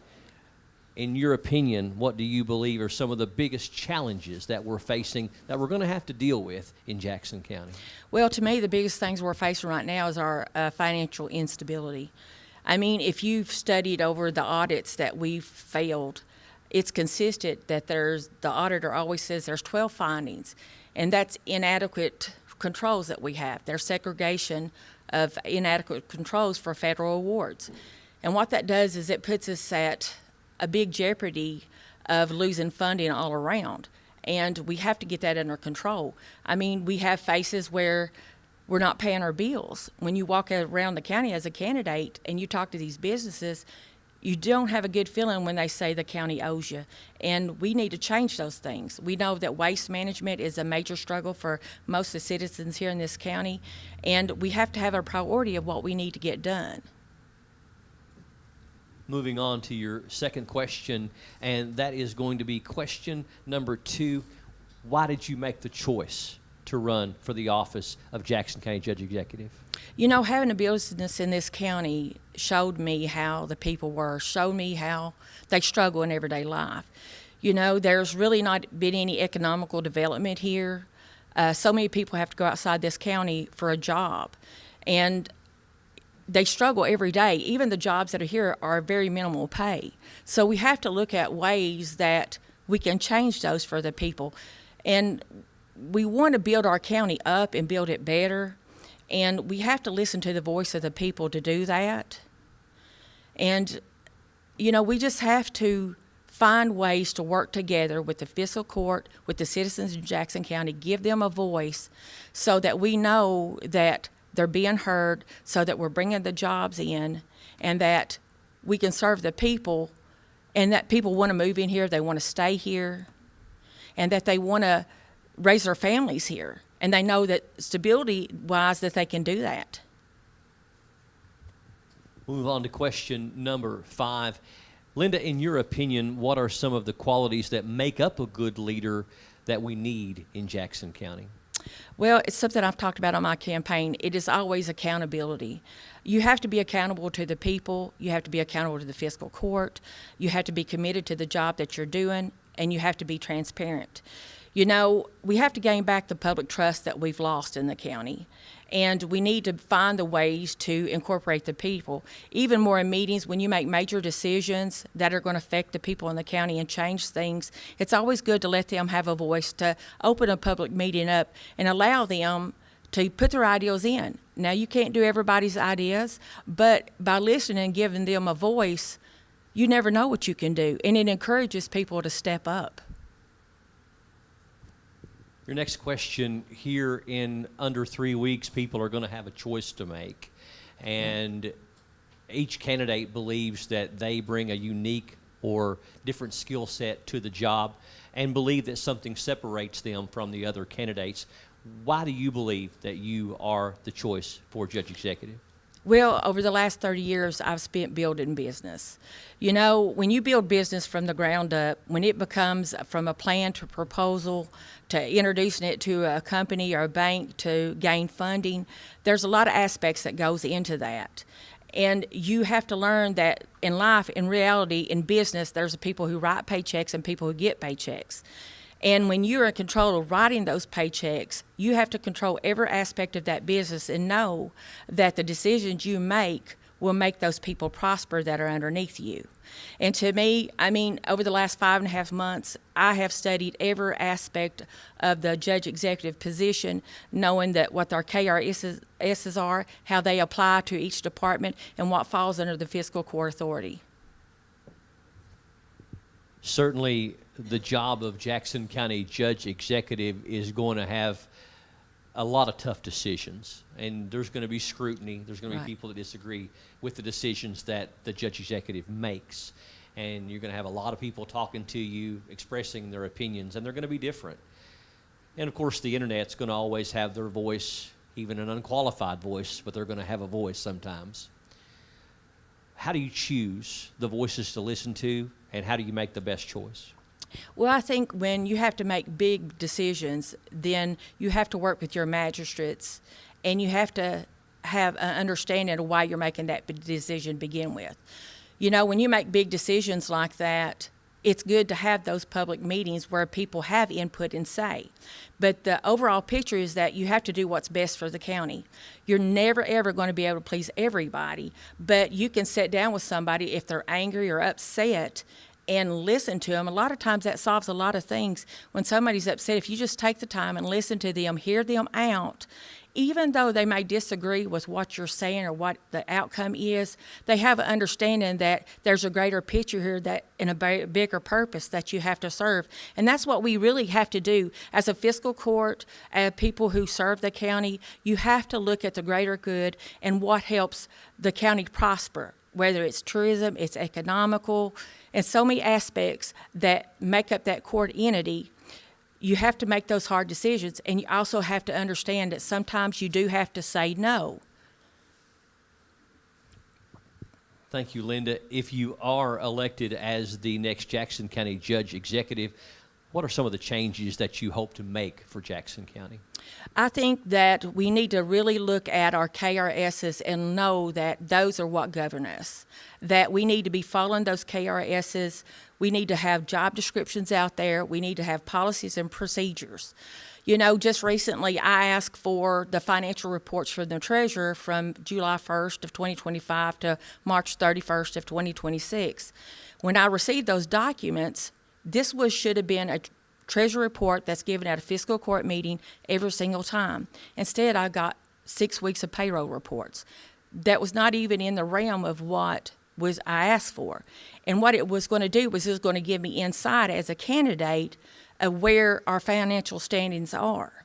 In your opinion, what do you believe are some of the biggest challenges that we're facing that we're going to have to deal with in Jackson County? Well, to me, the biggest things we're facing right now is our financial instability. I mean, if you've studied over the audits that we've failed, it's consistent that the auditor always says there's 12 findings, and that's inadequate controls that we have. There's segregation of inadequate controls for federal awards. And what that does is it puts us at a big jeopardy of losing funding all around. And we have to get that under control. I mean, we have faces where we're not paying our bills. When you walk around the county as a candidate and you talk to these businesses, you don't have a good feeling when they say the county owes you. And we need to change those things. We know that waste management is a major struggle for most of the citizens here in this county, and we have to have a priority of what we need to get done. Moving on to your second question, and that is going to be question number 2. Why did you make the choice to run for the office of Jackson County Judge Executive? You know, having a business in this county showed me how the people were, showed me how they struggle in everyday life. You know, there's really not been any economical development here. So many people have to go outside this county for a job, and they struggle every day. Even the jobs that are here are very minimal pay. So we have to look at ways that we can change those for the people. And we want to build our county up and build it better. And we have to listen to the voice of the people to do that. And, you know, we just have to find ways to work together with the fiscal court, with the citizens in Jackson County, give them a voice so that we know that they're being heard, so that we're bringing the jobs in, and that we can serve the people, and that people want to move in here, they want to stay here, and that they want to raise their families here. And they know that stability-wise that they can do that. We'll move on to question number 5. Linda, in your opinion, what are some of the qualities that make up a good leader that we need in Jackson County? Well, it's something I've talked about on my campaign. It is always accountability. You have to be accountable to the people. You have to be accountable to the fiscal court. You have to be committed to the job that you're doing, and you have to be transparent. You know, we have to gain back the public trust that we've lost in the county, and we need to find the ways to incorporate the people. Even more in meetings, when you make major decisions that are going to affect the people in the county and change things, it's always good to let them have a voice, to open a public meeting up and allow them to put their ideas in. Now, you can't do everybody's ideas, but by listening and giving them a voice, you never know what you can do, and it encourages people to step up. Your next question: here in under 3 weeks, people are going to have a choice to make. And each candidate believes that they bring a unique or different skill set to the job and believe that something separates them from the other candidates. Why do you believe that you are the choice for Judge Executive? Well, over the last 30 years, I've spent building business. You know, when you build business from the ground up, when it becomes from a plan to proposal to introducing it to a company or a bank to gain funding, there's a lot of aspects that goes into that. And you have to learn that in life, in reality, in business, there's people who write paychecks and people who get paychecks. And when you're in control of writing those paychecks, you have to control every aspect of that business and know that the decisions you make will make those people prosper that are underneath you. And to me, I mean, over the last 5.5 months, I have studied every aspect of the judge executive position, knowing that what our KRSs are, how they apply to each department, and what falls under the fiscal court authority. Certainly, the job of Jackson County Judge Executive is going to have a lot of tough decisions, and there's going to be scrutiny. There's going to be people that disagree with the decisions that the Judge Executive makes, and you're going to have a lot of people talking to you, expressing their opinions, and they're going to be different. And of course, the internet's going to always have their voice, even an unqualified voice, but they're going to have a voice sometimes. How do you choose the voices to listen to, and how do you make the best choice? Well, I think when you have to make big decisions, then you have to work with your magistrates, and you have to have an understanding of why you're making that decision to begin with. You know, when you make big decisions like that, it's good to have those public meetings where people have input and say. But the overall picture is that you have to do what's best for the county. You're never, ever going to be able to please everybody, but you can sit down with somebody if they're angry or upset and listen to them. A lot of times that solves a lot of things. When somebody's upset, if you just take the time and listen to them, hear them out, even though they may disagree with what you're saying or what the outcome is, they have an understanding that there's a greater picture here that and a bigger purpose that you have to serve. And that's what we really have to do as a fiscal court, as people who serve the county. You have to look at the greater good and what helps the county prosper, whether it's tourism, it's economical, and so many aspects that make up that court entity. You have to make those hard decisions, and you also have to understand that sometimes you do have to say no. Thank you, Linda. If you are elected as the next Jackson County Judge Executive, what are some of the changes that you hope to make for Jackson County? I think that we need to really look at our KRSs and know that those are what govern us, that we need to be following those KRSs. We need to have job descriptions out there. We need to have policies and procedures. You know, just recently I asked for the financial reports from the treasurer from July 1st of 2025 to March 31st of 2026. When I received those documents, this should have been a treasury report that's given at a fiscal court meeting every single time. Instead, I got 6 weeks of payroll reports. That was not even in the realm of what I asked for. And what it was going to do was it was going to give me insight as a candidate of where our financial standings are.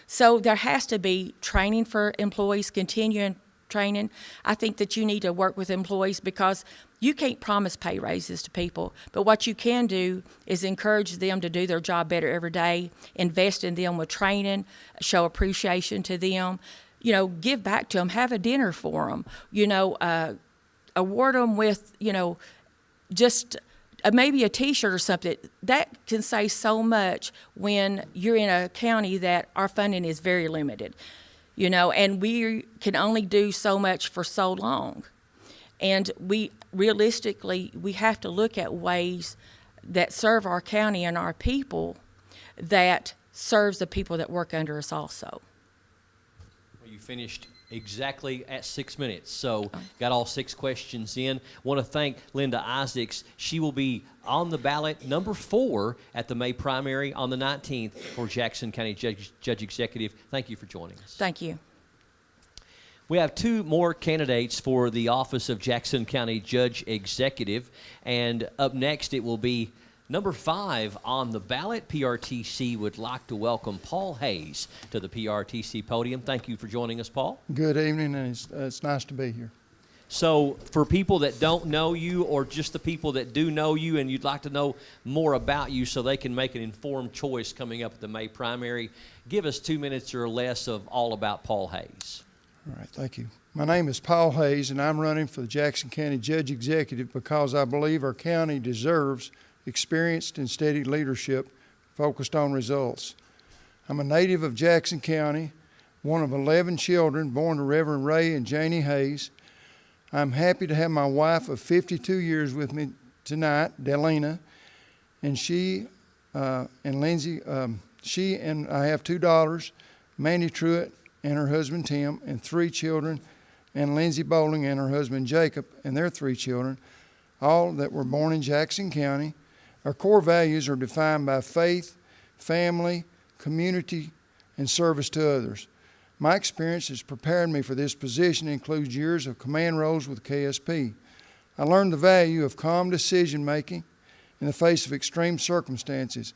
So there has to be training for employees, continuing training. I think that you need to work with employees because you can't promise pay raises to people, but what you can do is encourage them to do their job better every day, invest in them with training, show appreciation to them, you know, give back to them, have a dinner for them, you know, award them with, you know, just maybe a T-shirt or something. That can say so much when you're in a county that our funding is very limited, you know, and we can only do so much for so long. And we have to look at ways that serve our county and our people that serves the people that work under us also. Well, you finished exactly at 6 minutes, so got all 6 questions in. Want to thank Linda Issacs. She will be on the ballot number 4 at the May primary on the 19th for Jackson County Judge Executive. Thank you for joining us. Thank you. We have 2 more candidates for the office of Jackson County Judge Executive, and up next it will be number 5 on the ballot. PRTC would like to welcome Paul Hayes to the PRTC podium. Thank you for joining us, Paul. Good evening, and it's nice to be here. So for people that don't know you, or just the people that do know you and you'd like to know more about you so they can make an informed choice coming up at the May primary, give us 2 minutes or less of all about Paul Hayes. All right, thank you. My name is Paul Hayes, and I'm running for the Jackson County Judge Executive because I believe our county deserves experienced and steady leadership focused on results. I'm a native of Jackson County, one of 11 children born to Reverend Ray and Janie Hayes. I'm happy to have my wife of 52 years with me tonight, Delina, and she and Lindsay. She and I have 2 daughters, Mandy Truitt and her husband Tim, and 3 children, and Lindsay Bowling and her husband Jacob and their 3 children, all that were born in Jackson County. Our core values are defined by faith, family, community, and service to others. My experience has prepared me for this position includes years of command roles with KSP. I learned the value of calm decision-making in the face of extreme circumstances.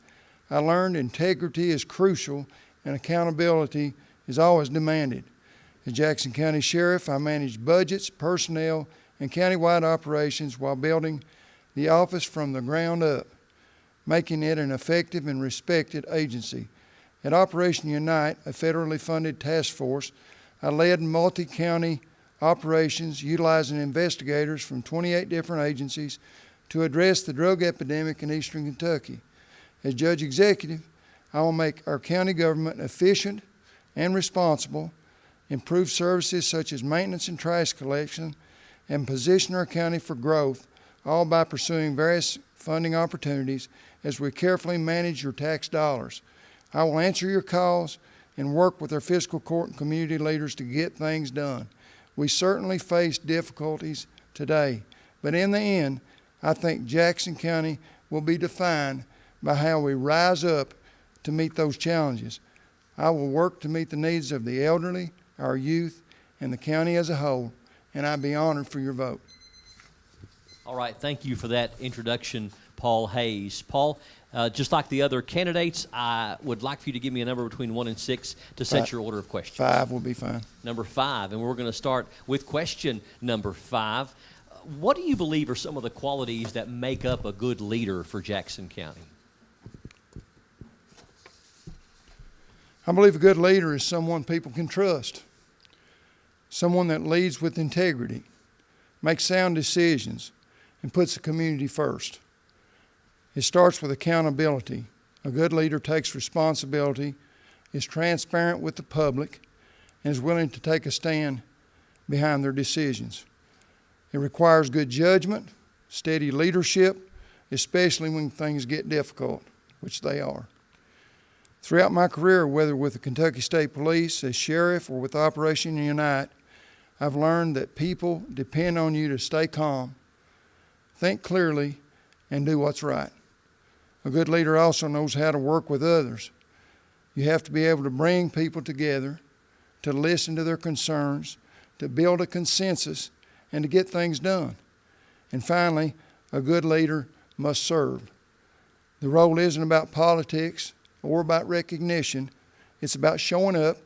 I learned integrity is crucial and accountability is always demanded. As Jackson County Sheriff, I manage budgets, personnel, and countywide operations while building the office from the ground up, making it an effective and respected agency. At Operation Unite, a federally funded task force, I led multi-county operations utilizing investigators from 28 different agencies to address the drug epidemic in eastern Kentucky. As Judge Executive, I will make our county government efficient and responsible, improve services such as maintenance and trash collection, and position our county for growth, all by pursuing various funding opportunities as we carefully manage your tax dollars. I will answer your calls and work with our fiscal court and community leaders to get things done. We certainly face difficulties today, but in the end, I think Jackson County will be defined by how we rise up to meet those challenges. I will work to meet the needs of the elderly, our youth, and the county as a whole, and I'd be honored for your vote. All right, thank you for that introduction, Paul Hayes. Paul, just like the other candidates, I would like for you to give me a number between 1 and 6 to set your order of questions. 5 will be fine. Number 5, and we're going to start with question number 5. What do you believe are some of the qualities that make up a good leader for Jackson County? I believe a good leader is someone people can trust, someone that leads with integrity, makes sound decisions, and puts the community first. It starts with accountability. A good leader takes responsibility, is transparent with the public, and is willing to take a stand behind their decisions. It requires good judgment, steady leadership, especially when things get difficult, which they are. Throughout my career, whether with the Kentucky State Police, as sheriff, or with Operation Unite, I've learned that people depend on you to stay calm, think clearly, and do what's right. A good leader also knows how to work with others. You have to be able to bring people together, to listen to their concerns, to build a consensus, and to get things done. And finally, a good leader must serve. The role isn't about politics or about recognition. It's about showing up,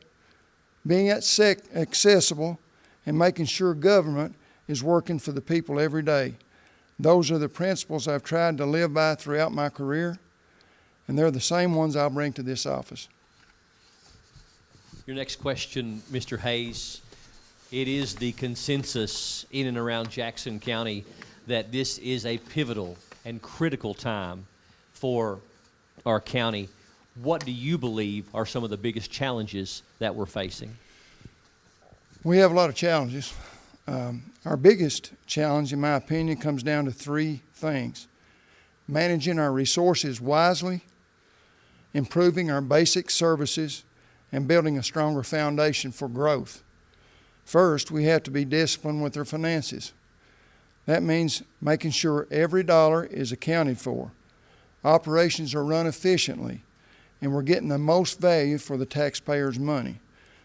being accessible, and making sure government is working for the people every day. Those are the principles I've tried to live by throughout my career, and they're the same ones I'll bring to this office. Your next question, Mr. Hayes. It is the consensus in and around Jackson County that this is a pivotal and critical time for our county. What do you believe are some of the biggest challenges that we're facing? We have a lot of challenges. Our biggest challenge, in my opinion, comes down to 3 things: managing our resources wisely, improving our basic services, and building a stronger foundation for growth. First, we have to be disciplined with our finances. That means making sure every dollar is accounted for. Operations are run efficiently, and we're getting the most value for the taxpayers' money.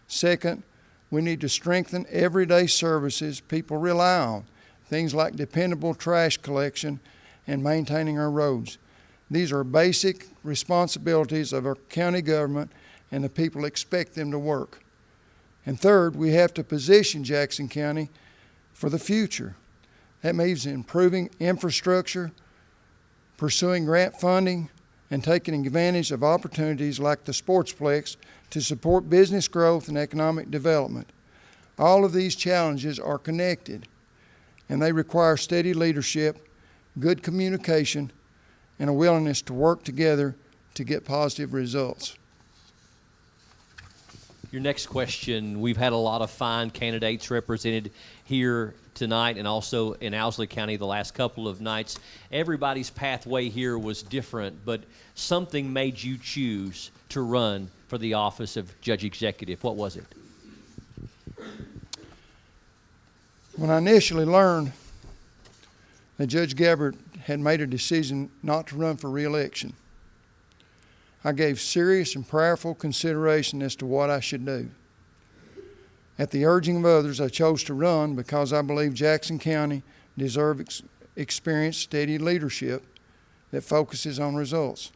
Second, we need to strengthen everyday services people rely on, things like dependable trash collection and maintaining our roads. These are basic responsibilities of our county government, and the people expect them to work. And third, we have to position Jackson County for the future. That means improving infrastructure, pursuing grant funding, and taking advantage of opportunities like the Sportsplex to support business growth and economic development. All of these challenges are connected, and they require steady leadership, good communication, and a willingness to work together to get positive results. Your next question, we've had a lot of fine candidates represented here tonight and also in Owsley County the last couple of nights. Everybody's pathway here was different, but something made you choose to run for the office of Judge Executive. What was it? When I initially learned that Judge Gabbard had made a decision not to run for re-election, I gave serious and prayerful consideration as to what I should do. At the urging of others, I chose to run because I believe Jackson County deserves experienced, steady leadership that focuses on results.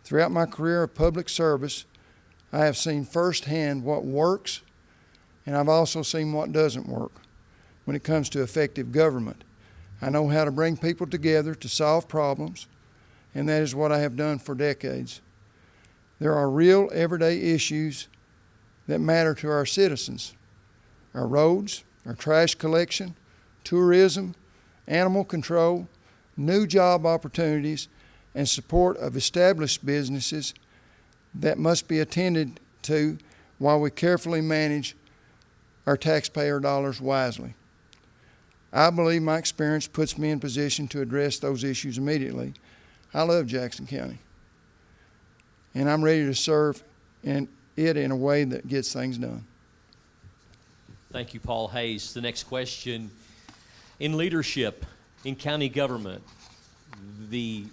Throughout my career of public service, I have seen firsthand what works, and I've also seen what doesn't work when it comes to effective government. I know how to bring people together to solve problems, and that is what I have done for decades. There are real everyday issues that matter to our citizens: our roads, our trash collection, tourism, animal control, new job opportunities, and support of established businesses that must be attended to while we carefully manage our taxpayer dollars wisely. I believe my experience puts me in position to address those issues immediately. I love Jackson County, and I'm ready to serve in a way that gets things done. Thank you, Paul Hayes. The next question, in leadership, in county government, the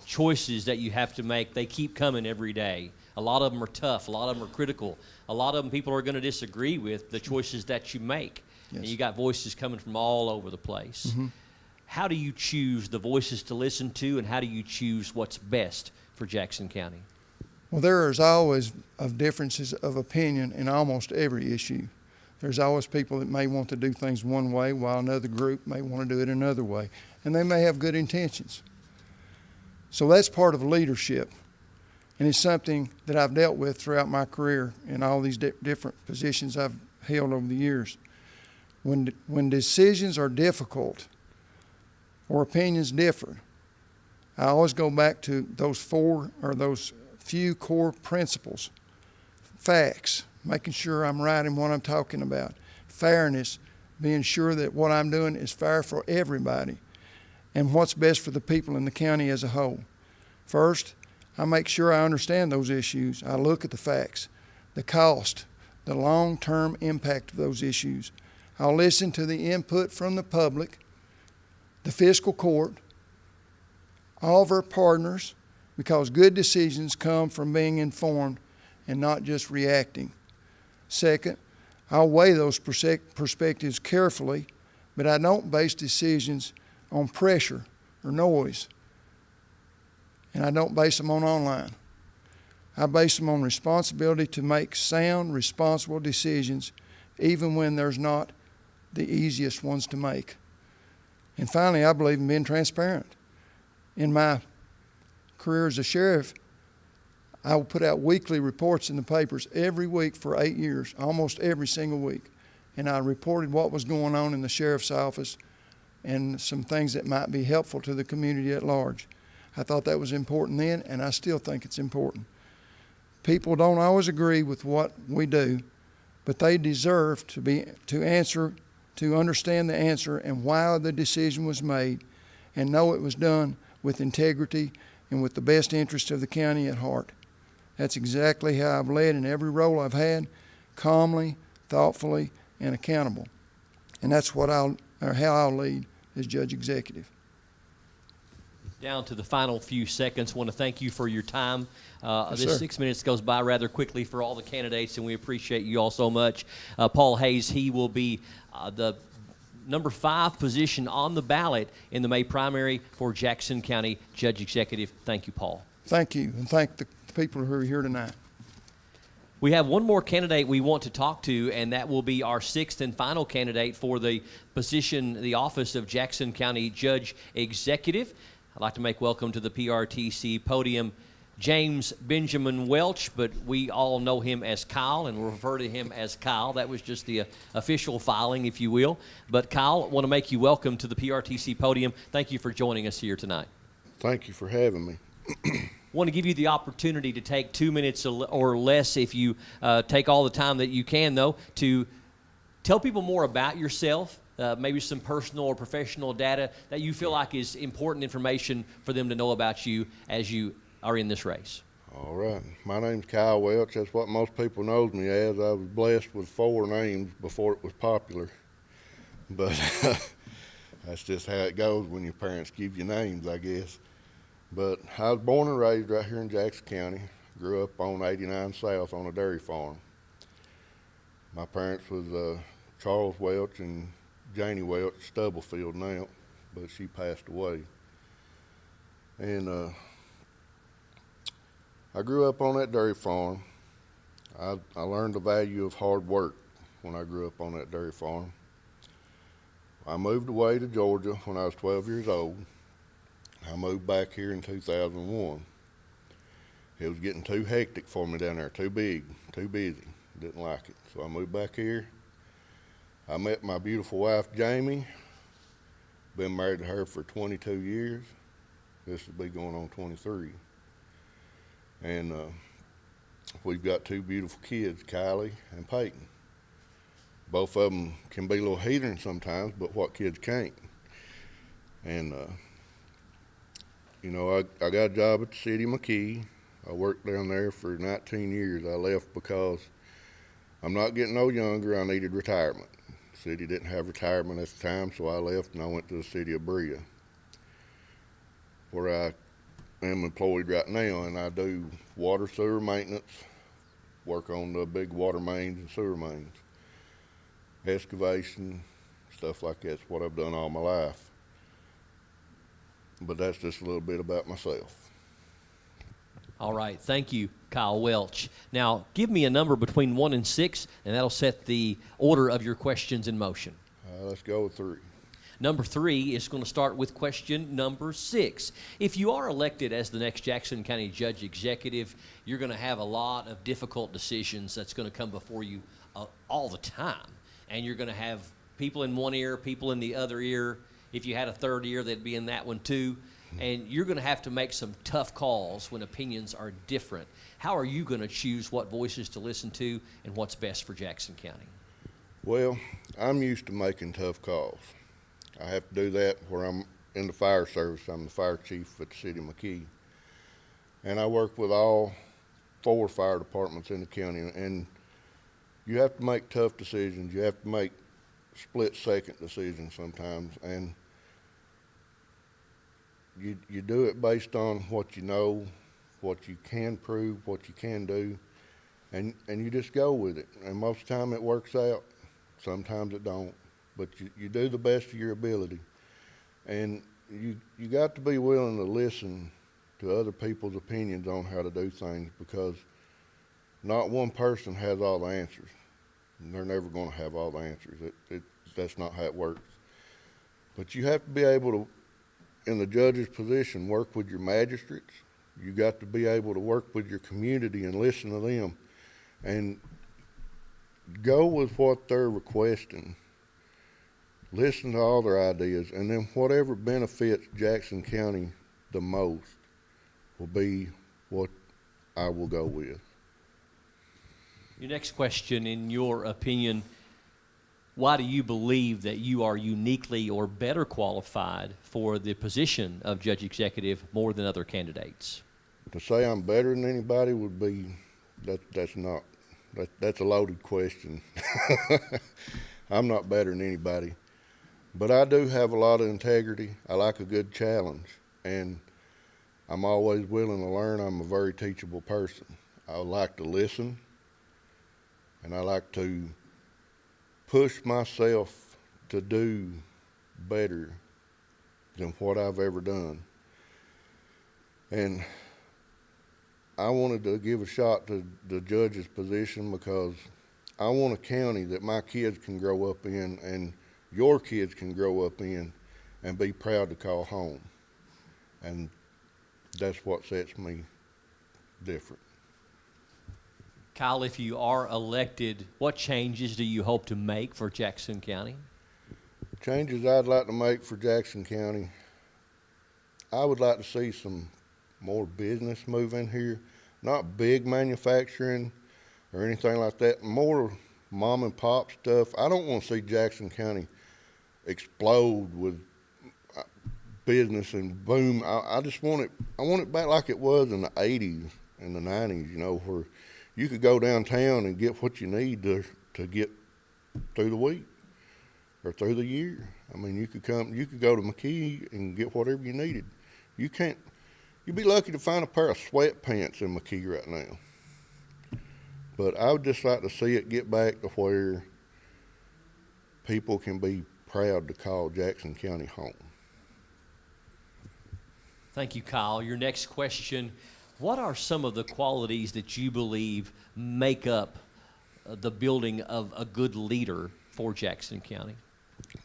choices that you have to make, they keep coming every day. A lot of them are tough. A lot of them are critical. A lot of them people are going to disagree with the choices that you make. Yes. And you got voices coming from all over the place. Mm-hmm. How do you choose the voices to listen to, and how do you choose what's best for Jackson County? Well, there is always differences of opinion in almost every issue. There's always people that may want to do things one way while another group may want to do it another way. And they may have good intentions. So that's part of leadership. And it's something that I've dealt with throughout my career in all these different positions I've held over the years. When decisions are difficult or opinions differ, I always go back to those few core principles. Facts, making sure I'm right in what I'm talking about. Fairness, being sure that what I'm doing is fair for everybody. And what's best for the people in the county as a whole. First, I make sure I understand those issues. I look at the facts, the cost, the long-term impact of those issues. I'll listen to the input from the public, the fiscal court, all of our partners, because good decisions come from being informed and not just reacting. Second, I'll weigh those perspectives carefully, but I don't base decisions on pressure or noise. And I don't base them on online. I base them on responsibility to make sound, responsible decisions, even when there's not the easiest ones to make. And finally, I believe in being transparent. In my career as a sheriff, I will put out weekly reports in the papers every week for 8 years, almost every single week. And I reported what was going on in the sheriff's office and some things that might be helpful to the community at large. I thought that was important then, and I still think it's important. People don't always agree with what we do, but they deserve to understand the answer and why the decision was made, and know it was done with integrity and with the best interest of the county at heart. That's exactly how I've led in every role I've had, calmly, thoughtfully, and accountable. And that's how I'll lead as Judge Executive. Down to the final few seconds, want to thank you for your time. Yes, This sir. 6 minutes goes by rather quickly for all the candidates, and we appreciate you all so much. Paul Hayes, he will be the number 5 position on the ballot in the May primary for Jackson County Judge Executive. Thank you, Paul. Thank you, and thank the people who are here tonight. We have one more candidate we want to talk to, and that will be our 6th and final candidate for the position, the office of Jackson County Judge Executive. I'd like to make welcome to the PRTC podium James Benjamin Welch, but we all know him as Kyle and we'll refer to him as Kyle. That was just the official filing, if you will. But Kyle, I want to make you welcome to the PRTC podium. Thank you for joining us here tonight. Thank you for having me. Want to give you the opportunity to take 2 minutes or less, if you take all the time that you can, though, to tell people more about yourself, maybe some personal or professional data that you feel like is important information for them to know about you as you are in this race. All right. My name's Kyle Welch. That's what most people knows me as. I was blessed with 4 names before it was popular. But that's just how it goes when your parents give you names, I guess. But I was born and raised right here in Jackson County. Grew up on 89 South on a dairy farm. My parents was Charles Welch and Janie Welch, Stubblefield now, but she passed away. And I grew up on that dairy farm. I learned the value of hard work when I grew up on that dairy farm. I moved away to Georgia when I was 12 years old. I moved back here in 2001. It was getting too hectic for me down there, too big, too busy. Didn't like it. So I moved back here. I met my beautiful wife, Jamie. Been married to her for 22 years. This will be going on 23. And we've got 2 beautiful kids, Kylie and Peyton. Both of them can be a little heathen sometimes, but what kids can't. And, you know, I got a job at the city of McKee. I worked down there for 19 years. I left because I'm not getting no younger. I needed retirement. The city didn't have retirement at the time, so I left and I went to the city of Brea, where I am employed right now, and I do water sewer maintenance, work on the big water mains and sewer mains, excavation, stuff like that's what I've done all my life. But that's just a little bit about myself. All right, thank you, Kyle Welch. Now, give me a number between 1 and 6, and that'll set the order of your questions in motion. Let's go with 3. Number 3 is going to start with question number 6. If you are elected as the next Jackson County Judge Executive, you're going to have a lot of difficult decisions that's going to come before you all the time. And you're going to have people in one ear, people in the other ear. If you had a third ear, they'd be in that one too. And you're going to have to make some tough calls when opinions are different. How are you going to choose what voices to listen to and what's best for Jackson County? Well, I'm used to making tough calls. I have to do that where I'm in the fire service. I'm the fire chief at the city of McKee. And I work with all 4 fire departments in the county. And you have to make tough decisions. You have to make split-second decisions sometimes. And you do it based on what you know, what you can prove, what you can do, and you just go with it. And most of the time it works out. Sometimes it don't. But you do the best of your ability. And you got to be willing to listen to other people's opinions on how to do things, because not one person has all the answers. And they're never going to have all the answers. That's not how it works. But you have to be able to, in the judge's position, work with your magistrates. You got to be able to work with your community and listen to them and go with what they're requesting. Listen to all their ideas, and then whatever benefits Jackson County the most will be what I will go with. Your next question, in your opinion, why do you believe that you are uniquely or better qualified for the position of Judge Executive more than other candidates? To say I'm better than anybody would be, that's a loaded question. I'm not better than anybody. But I do have a lot of integrity. I like a good challenge, and I'm always willing to learn. I'm a very teachable person. I like to listen, and I like to push myself to do better than what I've ever done. And I wanted to give a shot to the judge's position because I want a county that my kids can grow up in and your kids can grow up in and be proud to call home. And that's what sets me different. Kyle, if you are elected, what changes do you hope to make for Jackson County? Changes I'd like to make for Jackson County, I would like to see some more business move in here. Not big manufacturing or anything like that, more mom and pop stuff. I don't want to see Jackson County explode with business and boom. I just want it, I want it back like it was in the 80s and the 90s, you know, where you could go downtown and get what you need to get through the week or through the year. I mean, you could go to McKee and get whatever you needed. You'd be lucky to find a pair of sweatpants in McKee right now. But I would just like to see it get back to where people can be proud to call Jackson County home. Thank you, Kyle. Your next question, what are some of the qualities that you believe make up the building of a good leader for Jackson County?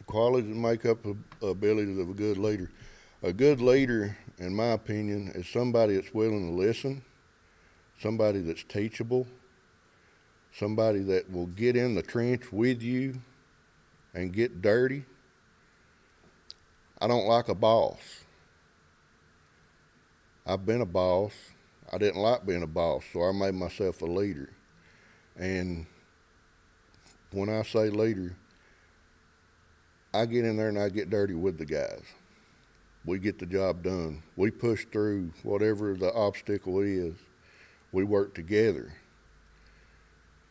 Qualities that make up the abilities of a good leader. A good leader, in my opinion, is somebody that's willing to listen, somebody that's teachable, somebody that will get in the trench with you and get dirty. I don't like a boss. I've been a boss. I didn't like being a boss, so I made myself a leader. And when I say leader, I get in there and I get dirty with the guys. We get the job done. We push through whatever the obstacle is. We work together.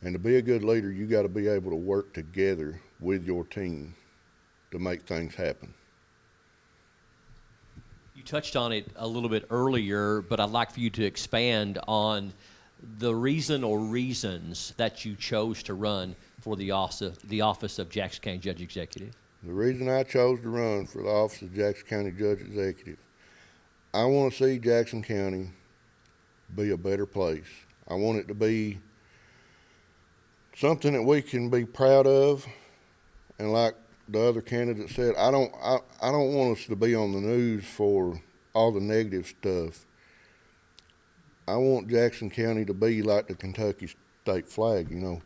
And to be a good leader, you got to be able to work together with your team to make things happen. You touched on it a little bit earlier, but I'd like for you to expand on the reason or reasons that you chose to run for the office of Jackson County Judge Executive. The reason I chose to run for the office of Jackson County Judge Executive, I want to see Jackson County be a better place. I want it to be something that we can be proud of, and like the other candidate said, I don't want us to be on the news for all the negative stuff. I want Jackson County to be like the Kentucky state flag, you know.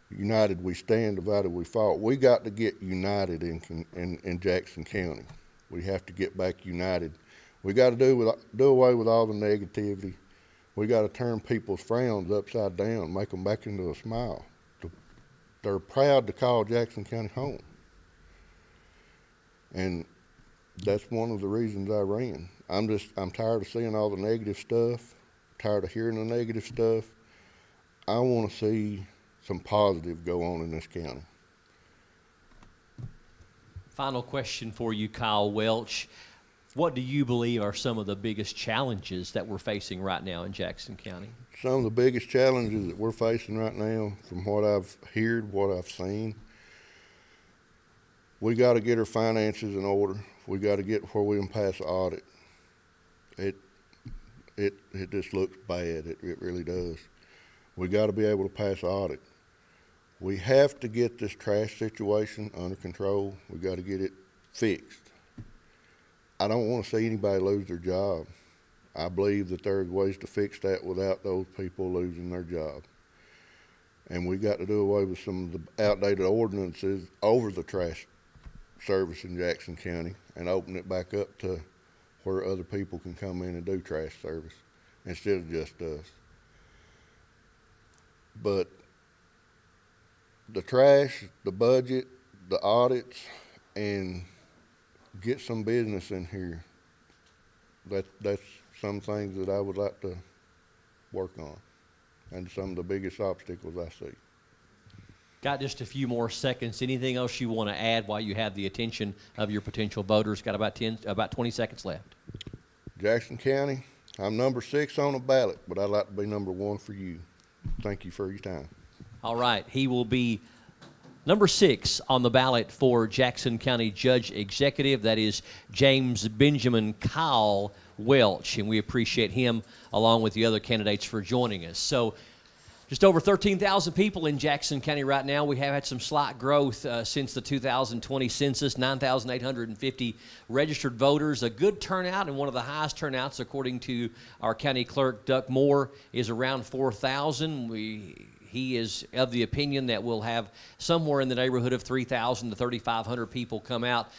United we stand, divided we fall. We got to get united in Jackson County. We have to get back united. We got to do away with all the negativity. We got to turn people's frowns upside down, make them back into a smile. They're proud to call Jackson County home. And that's one of the reasons I ran. I'm tired of seeing all the negative stuff, tired of hearing the negative stuff. I want to see some positive go on in this county. Final question for you, Kyle Welch. What do you believe are some of the biggest challenges that we're facing right now in Jackson County? Some of the biggest challenges that we're facing right now, from what I've heard, what I've seen, we got to get our finances in order. We got to get where we can pass the audit. It just looks bad. It really does. We got to be able to pass the audit. We have to get this trash situation under control. We got to get it fixed. I don't want to see anybody lose their job. I believe that there's ways to fix that without those people losing their job. And we got to do away with some of the outdated ordinances over the trash service in Jackson County and open it back up to where other people can come in and do trash service instead of just us. But the trash, the budget, the audits, and get some business in here. That's some things that I would like to work on, and some of the biggest obstacles I see. Got just a few more seconds. Anything else you want to add while you have the attention of your potential voters? Got about 20 seconds left. Jackson County, I'm number 6 on the ballot, but I'd like to be number 1 for you. Thank you for your time. All right, he will be number 6 on the ballot for Jackson County Judge Executive. That is James Benjamin Kyle Welch, and we appreciate him along with the other candidates for joining us. So just over 13,000 people in Jackson County right now. We have had some slight growth since the 2020 census, 9,850 registered voters, a good turnout, and one of the highest turnouts, according to our county clerk, Duck Moore, is around 4,000. He is of the opinion that we'll have somewhere in the neighborhood of 3,000 to 3,500 people come out.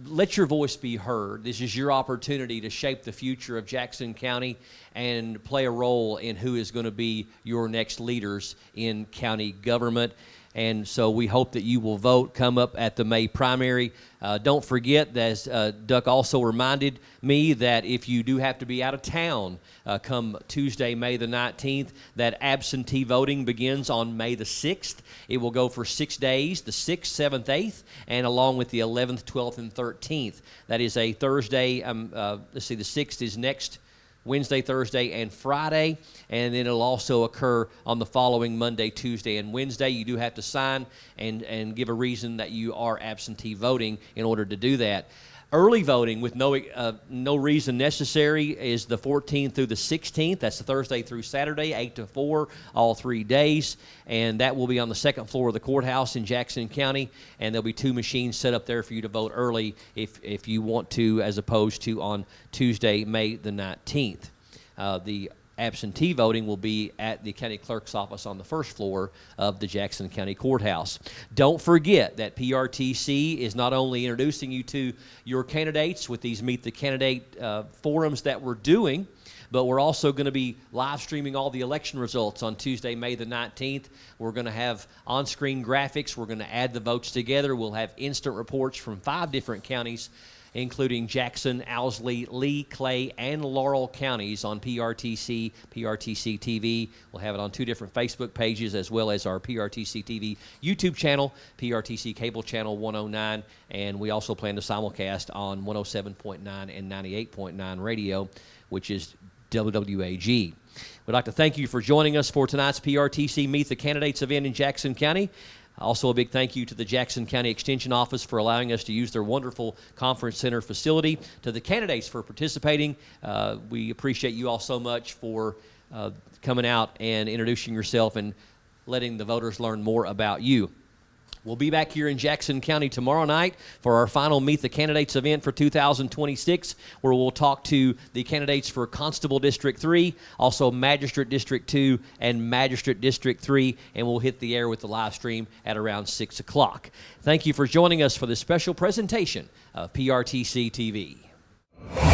Let your voice be heard. This is your opportunity to shape the future of Jackson County and play a role in who is going to be your next leaders in county government. And so we hope that you will vote, come up at the May primary. Don't forget, as Duck also reminded me, that if you do have to be out of town come Tuesday, May the 19th, that absentee voting begins on May the 6th. It will go for 6 days, the 6th, 7th, 8th, and along with the 11th, 12th, and 13th. That is a Thursday. Let's see, the 6th is next Wednesday, Thursday, and Friday, and then it'll also occur on the following Monday, Tuesday, and Wednesday. You do have to sign and give a reason that you are absentee voting in order to do that. Early voting with no reason necessary is the 14th through the 16th. That's the Thursday through Saturday, 8 to 4, all 3 days. And that will be on the second floor of the courthouse in Jackson County. And there'll be 2 machines set up there for you to vote early if you want to, as opposed to on Tuesday, May the 19th. The absentee voting will be at the county clerk's office on the first floor of the Jackson County Courthouse. Don't forget that PRTC is not only introducing you to your candidates with these Meet the Candidate forums that we're doing, but we're also going to be live streaming all the election results on Tuesday, May the 19th. We're going to have on-screen graphics. We're going to add the votes together. We'll have instant reports from 5 different counties including Jackson, Owsley, Lee, Clay, and Laurel counties on PRTC, PRTC TV. We'll have it on 2 different Facebook pages as well as our PRTC TV YouTube channel, PRTC Cable Channel 109, and we also plan to simulcast on 107.9 and 98.9 radio, which is WWAG. We'd like to thank you for joining us for tonight's PRTC Meet the Candidates event in Jackson County. Also, a big thank you to the Jackson County Extension Office for allowing us to use their wonderful conference center facility. To the candidates for participating, we appreciate you all so much for coming out and introducing yourself and letting the voters learn more about you. We'll be back here in Jackson County tomorrow night for our final Meet the Candidates event for 2026, where we'll talk to the candidates for Constable District 3, also Magistrate District 2, and Magistrate District 3, and we'll hit the air with the live stream at around 6 o'clock. Thank you for joining us for this special presentation of PRTC TV.